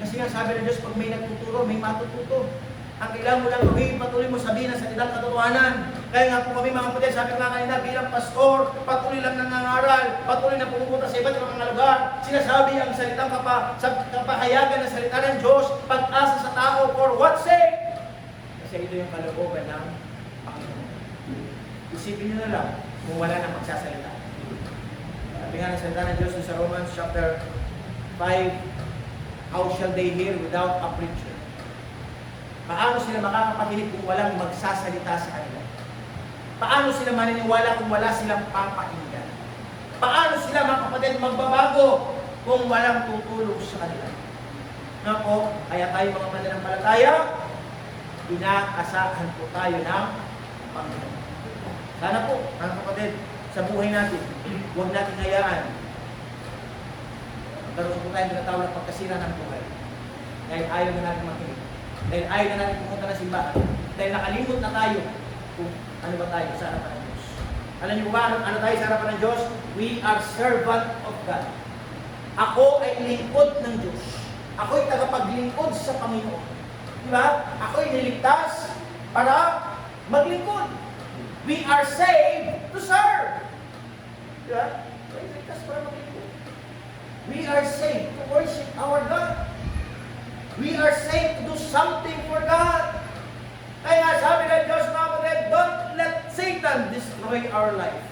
Kasi nga sabi ng Diyos, pag may nagtuturo, may matututo. Ang kailangan mo lang gawin, patuloy mo sabihin ang salitang katotohanan. Kaya nga po kami mga kapatid, sabi nga kanina, bilang pastor, patuloy lang nangangaral, patuloy na pumupunta sa iba't ibang mga lugar, sinasabi ang salitang kapahayagan ng salita ng Diyos, pag-asa sa tao, for what sake? Kasi ito yung kalooban ng Panginoon. Isipin nyo na lang kung wala nang magsasalita. Sabi nga ng salita ng Diyos sa Romans chapter 5, how shall they hear without a preacher? Paano sila makakapakinig kung walang magsasalita sa kanila? Paano sila maniniwala kung wala silang papakinggan? Paano sila mga kapatid magbabago kung walang tutulong sa kanila? Nako, kaya tayo mga mananampalataya, inaasahan po tayo ng Panginoon. Sana po, mga kapatid, sa buhay natin, huwag natin hayaan. Magkaroon po tayo tinatawag ng pagkasira ng buhay. Dahil ayaw na natin makinig. Dahil ayaw na natin pumunta ng simbahan. Dahil nakalimot na tayo kung ano ba tayo sa harapan ng Diyos. Alam niyo ba, ano tayo sa harapan ng Diyos? We are servant of God. Ako ay lingkod ng Diyos. Ako ay tagapaglingkod sa Panginoon. Diba? Ako ay niligtas para maglingkod. We are saved to serve. Diba? Ay, niligtas para maglingkod. We are saved to worship our God. We are saved to do something for God. Kaya nga sabi ng Diyos, mga kapatid, don't let Satan destroy our life.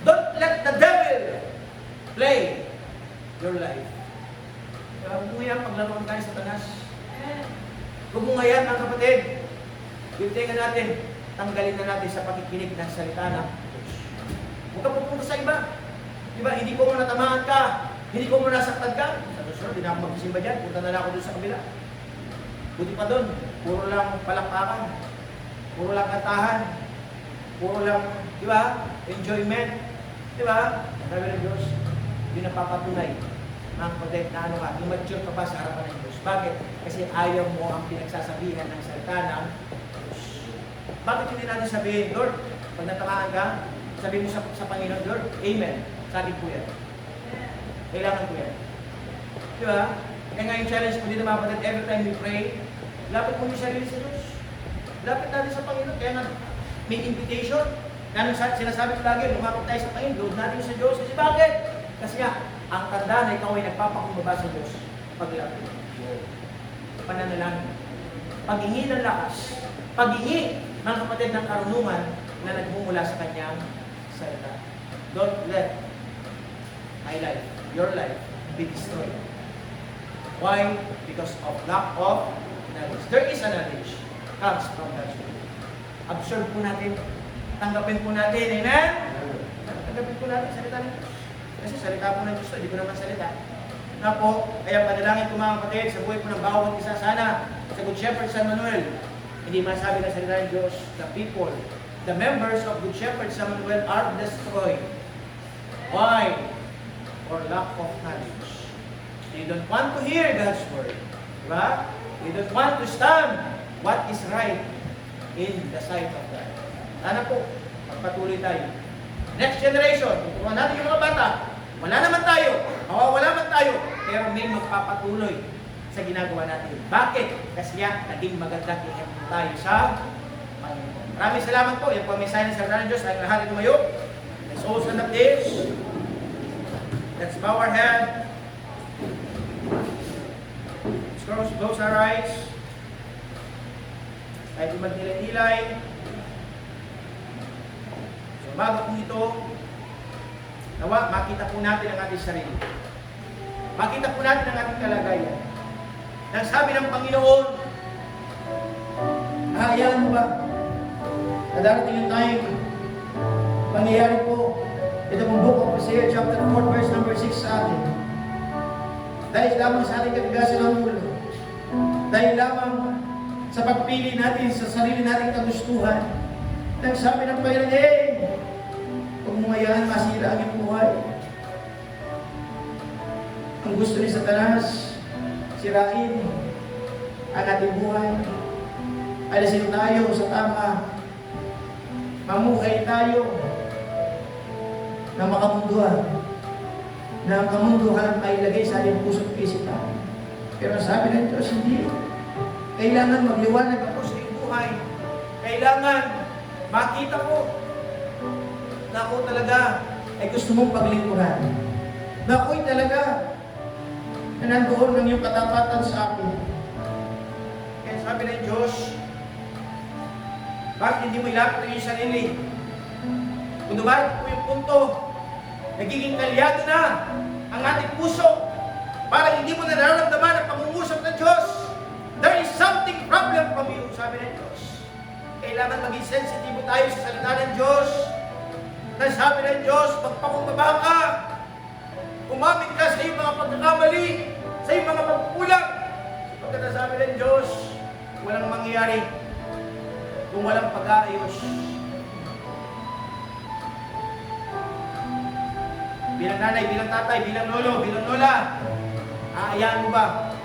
Don't let the devil play your life. Kaya huwag mo yan paglaruan tayo sa tanas. Huwag mo nga yan, mga kapatid. Bintingan natin, tanggalin na natin sa pakikinig ng salita ng Diyos. Huwag ka pupunta sa iba. Diba, hindi ko mo natamaan ka. Hindi ko mo nasaktan ka. Sa Diyos, hindi na ako magsisimba dyan. Punta na lang ako doon sa kabila. Buti pa doon, puro lang palakpakan. Puro lang kantahan. Puro lang, di ba, enjoyment. Di ba? Sabi ng Diyos, hindi napapatunay. Mga kapatid, na ano ka, immature ka pa sa harapan ng Diyos. Bakit? Kasi ayaw mo ang pinagsasabihan ng salita ng Diyos. Bakit hindi natin sabihin, Lord, pag natamaan ka, sabihin mo sa Panginoon, Lord, Amen. Sabi ko yan. Kailangan ko yan. Di ba? Kaya nga yung challenge ko dito mga kapatid, every time we pray, lapit mo yung sarili sa Diyos. Lapit natin sa Panginoon. Kaya nga, may invitation. Kaya sinasabi ko lagi, lumapit tayo sa Panginoon, load natin sa Diyos. Kasi bakit? Kasi nga, ang tanda na ikaw ay nagpapakumbaba sa Diyos. Paglapit. Pananalangin. Paghingi ng lakas. Paghingi, mga kapatid, ng karunungan na nagmumula sa kanyang salita. Don't let my life, your life, be destroyed. Why? Because of lack of knowledge. There is a knowledge comes from God's word. Absorb po natin. Tanggapin po natin. Amen? Tanggapin po natin salita ng Diyos. Kasi salita po ng Diyos, hindi ko naman salita. Na po, kaya panalangin ko mga kapatid, sa buhay po ng bawat isa sana, sa Good Shepherd San Manuel, hindi masabi na salita ng Diyos, the people, the members of Good Shepherd San Manuel are destroyed. Why? For lack of knowledge. They don't want to hear God's word. Diba? They don't want to stand what is right in the sight of God. Sana po, magpatuloy tayo. Next generation, tuturuan natin yung mga bata. Wala naman tayo, mawawala man tayo, pero may magpapatuloy sa ginagawa natin. Bakit? Kasi nga, naging magandang ehemplo tayo sa Panginoon. Maraming salamat po. Yan po ang mensahe ng salita ng Diyos. Ay lahat ay tumayo. Let's all stand up this. Let's bow our head. Let's close our eyes. Tayo magnilay-nilay. So, bago po ito, nawa, makita po natin ang ating sarili. Makita po natin ang ating kalagayan. Nang sabi ng Panginoon, hayaan mo ba na darating yung time, pangyayari po, ito pong Book of Hosea, chapter 4, verse number 6 sa atin. Dahil lamang sa ating katigasan ng ulo, dahil lamang sa pagpili natin sa sarili nating kagustuhan, nang sabi ng Panginoon, huwag mo hayaan masira ang iyong buhay. Ang gusto ni Satanas, sirain ang ating buhay. Alisin tayo sa tama. Mamuhay tayo na makamunduhan. Na ang kamunduhan ay ilagay sa ating puso't isipan. Pero sabi ng Diyos, hindi. Kailangan magliwanag ako sa iyong buhay. Kailangan makita ko na ako talaga ay gusto mong paglingkuran. Na ako'y talaga na nandoon ng iyong katapatan sa akin. Kaya sabi ng Diyos, Bakit hindi mo ilapit ang iyong sarili? Kung dumarating po yung punto, nagiging kalyado na ang ating puso, para hindi mo na nararamdaman ang pangungusap ng Diyos. There is something problem from you, sabi ng Diyos. Kailangan maging sensitibo tayo sa salita ng Diyos. Na sabi ng Diyos, magpakumbaba ka, umamit ka sa iyong mga pagkakamali, sa iyong mga pagkukulang. Sapagkat sabi ng Diyos, walang mangyayari kung walang pag-aayos. Bilang nanay, bilang tatay, bilang lolo, bilang lola, aayaan mo ba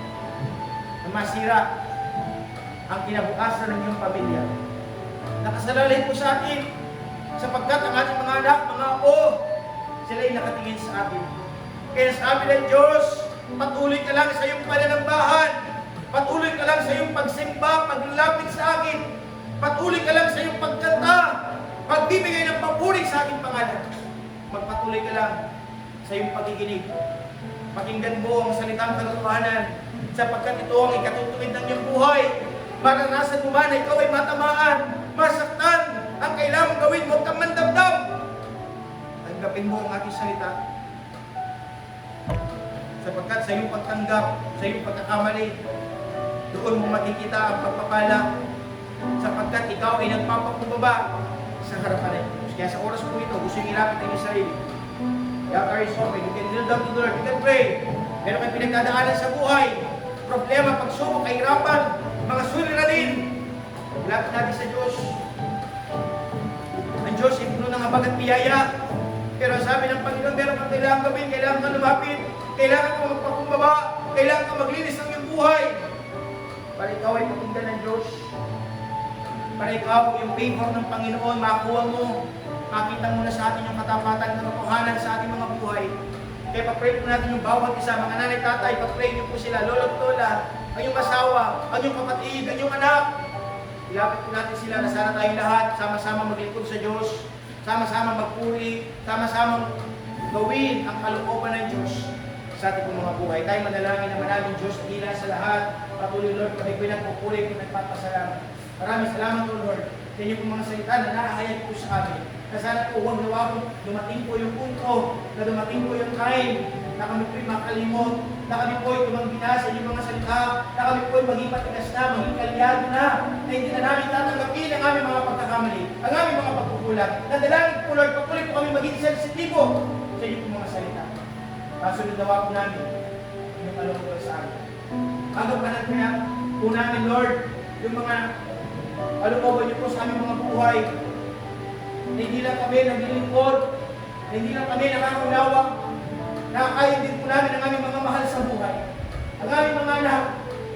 na masira ang kinabukasan ng iyong pamilya? Nakasalalay po sa atin sapagkat ang ating mga anak, mga apo, sila'y nakatingin sa atin. Kaya sabi ng Diyos, patuloy ka lang sa iyong pananambahan, patuloy ka lang sa iyong pagsimba, paglalapit sa akin, patuloy ka lang sa iyong pagkanta, pagbibigay ng papuri sa aking pangalan. Magpatuloy ka lang sa iyong pakikinig. Pakinggan mo ang salitang katotohanan sapagkat ito ang ikatutuwid ng iyong buhay. Maranasan mo man na ikaw ay matamaan, masaktan, ang kailangan gawin mo, kang mandamdam. Tanggapin mo ang aking salita. Sapagkat sa iyong pagtanggap, sa iyong pagkakamali, doon mo makikita ang pagpapala sapagkat ikaw ay nagpapakumbaba sa harapan ng Diyos. Kaya sa oras po ito, gusto yung ilapit ang iyong sarili. The altar is open. You can kneel down to the Lord. You can pray. Meron kayong pinagdadaanan sa buhay. Problema, pagsubok, kahirapan, mga suliranin. Ilapit natin sa Diyos. Ang Diyos ay puno ng habag at biyaya. Pero sabi ng Panginoon, meron kang kailangan gawin, kailangan kang lumapit, kailangan kang magpakumbaba, kailangan kang maglinis ng iyong buhay. Para ikaw ay pakinggan ng Diyos. Para ikaw yung favor ng Panginoon, makuha mo, makita mo na sa atin yung katapatan ng katotohanan sa ating mga buhay. Kaya pa-pray po natin yung bawat isa, mga nanay, tatay, pa-pray niyo po sila, lolo at lola, ang iyong asawa, ang iyong kapatid, ang iyong anak. Ilapit po natin sila na sana tayong lahat, sama-sama maglingkod sa Diyos, sama-sama magpuri, sama-sama gawin ang kalooban ng Diyos sa ating mga buhay. Tayo manalangin na maraming Diyos na hila sa lahat. Patuloy, Lord, kami pinagpupuri, pinagpapasalamat. Maraming salamat, Lord, sa inyo pong mga salita na nakahayag po sa amin. Na sana po huwag nawag dumating po yung punto, na dumating po yung time, na kami po'y makalimot, na kami po'y tumanggina sa inyong mga salita, na kami po'y maging patigas na, maging kalyado na hindi na namin tatanggapin ang aming mga pagkakamali, ang aming mga pagkukulang. Nadalangin po, Lord, patuloy po kami maging sensitibo sa inyong mga salita. Kasunod nawa po namin, inyong kalooban sa amin. Magampanan kaya po namin, Lord, yung mga kalooban niyo po sa aming mga buhay. Hindi lang kami naglilingkod, hindi lang kami nakakaunawa, nakakain din po namin ang aming mga mahal sa buhay. Ang aming mga anak,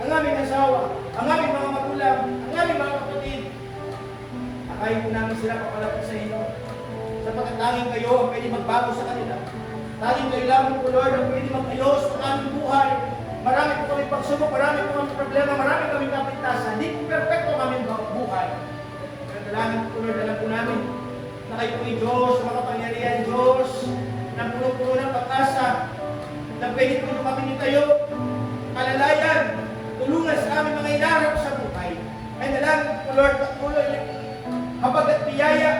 ang aming asawa, ang aming mga magulang, ang aming mga kapatid. Nakain po namin sila papalapit sa inyo. Sapagkat tanging kayo ang pwede magbago sa kanila. Tanging kayo lamang po, Lord, ang pwede mag-ayos sa aming buhay. Marami po kami pagsubok, marami po kami problema, marami kami kapintasan. Hindi po perfecto ang aming buhay. Pero dalangin po, Lord, alam po namin na kayo po'y Diyos, makapangyarihan Diyos, na puno-puno ng pag-asa, na pwede po kami tayo, kalalayan, tulungan sa aming mga inaarap sa buhay. Ay dalangin po, Lord, patuloy, habag at biyaya,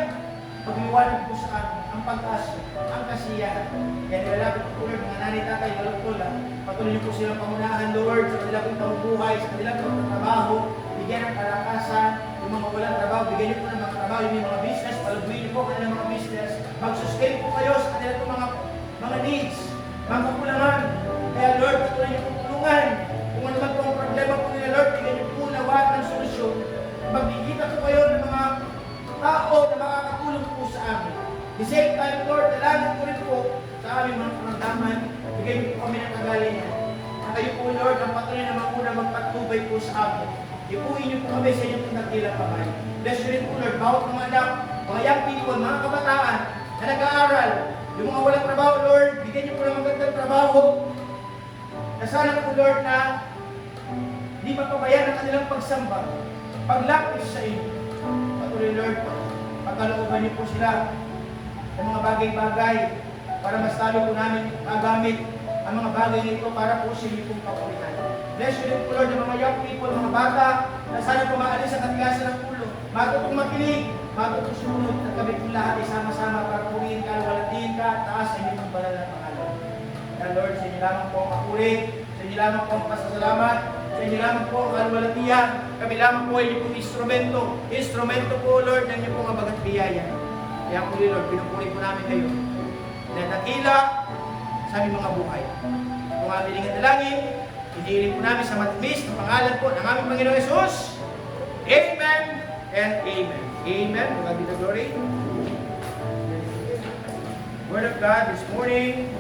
pag-iwanan po sa amin ang pag-asa, ang kasiyahan. Kaya nilalapit po, Lord, mga nanay, tatay, lolo, patuloy niyo po silang pamunahan, Lord, sa kanilang pamumuhay, sa kanilang pagtatrabaho, bigyan ng kalakasan, yung mga walang trabaho, bigyan niyo po ng mga trabaho, yung mga business, palubuin niyo po kanilang mga business, mag-sustain po kayo sa kanilang mga needs, mga kakulangan. Kaya Lord, patuloy niyo po tulungan. Kung ano man po ang problema po nila, Lord, bigyan niyo po nawaan ng solusyon. Magkikita po kayo ng mga tao na makakatulong po sa amin. The same time, Lord, dalangin po rin po sa aming mga karamdaman, bigyan niyo po kami ng kagalingan. Na kayo po, Lord, ang patuloy na manguna magpatubay po sa amin. Ipuin niyo po kami sa inyong nagdilang kamay. Bless you rin po, Lord, bawat mga anak, mga young people, mga kabataan na nag-aaral, yung mga walang trabaho, Lord, bigyan niyo po ng magandang trabaho. Na sana po, Lord, na di mapabayaan ang kanilang pagsamba, paglapit sa inyo. Patuloy, Lord, pagkalooban niyo po sila ng mga bagay-bagay para mas talo po namin magamit ang mga bagay nito para po sa inyo pong kapawinan. Bless you rin po, Lord, ng mga young people, mga bata, na sana po maalis ang katigasan ng ulo. matutong makinig, matutong sumunod, at kami kong lahat ay sama-sama para purihin ka, walatiin ka, taas sa inyong banal na pangalan. Kaya Lord, sa inyo lamang po ang papuri, sa inyo lamang po ang pasasalamat, sa inyo lamang po ang kalwalatian, kami lamang po ay inyong instrumento. Instrumento po, Lord, ng inyong pong abagat biyaya. Kaya po, Lord, pinupuri po namin kayo na nakila sa aming mga buhay. Kung aming lingadalangin, iniiling po namin sa matamis na pangalan po ng aming Panginoong Yesus. Amen and amen. Amen. To God be the glory. Word of God this morning.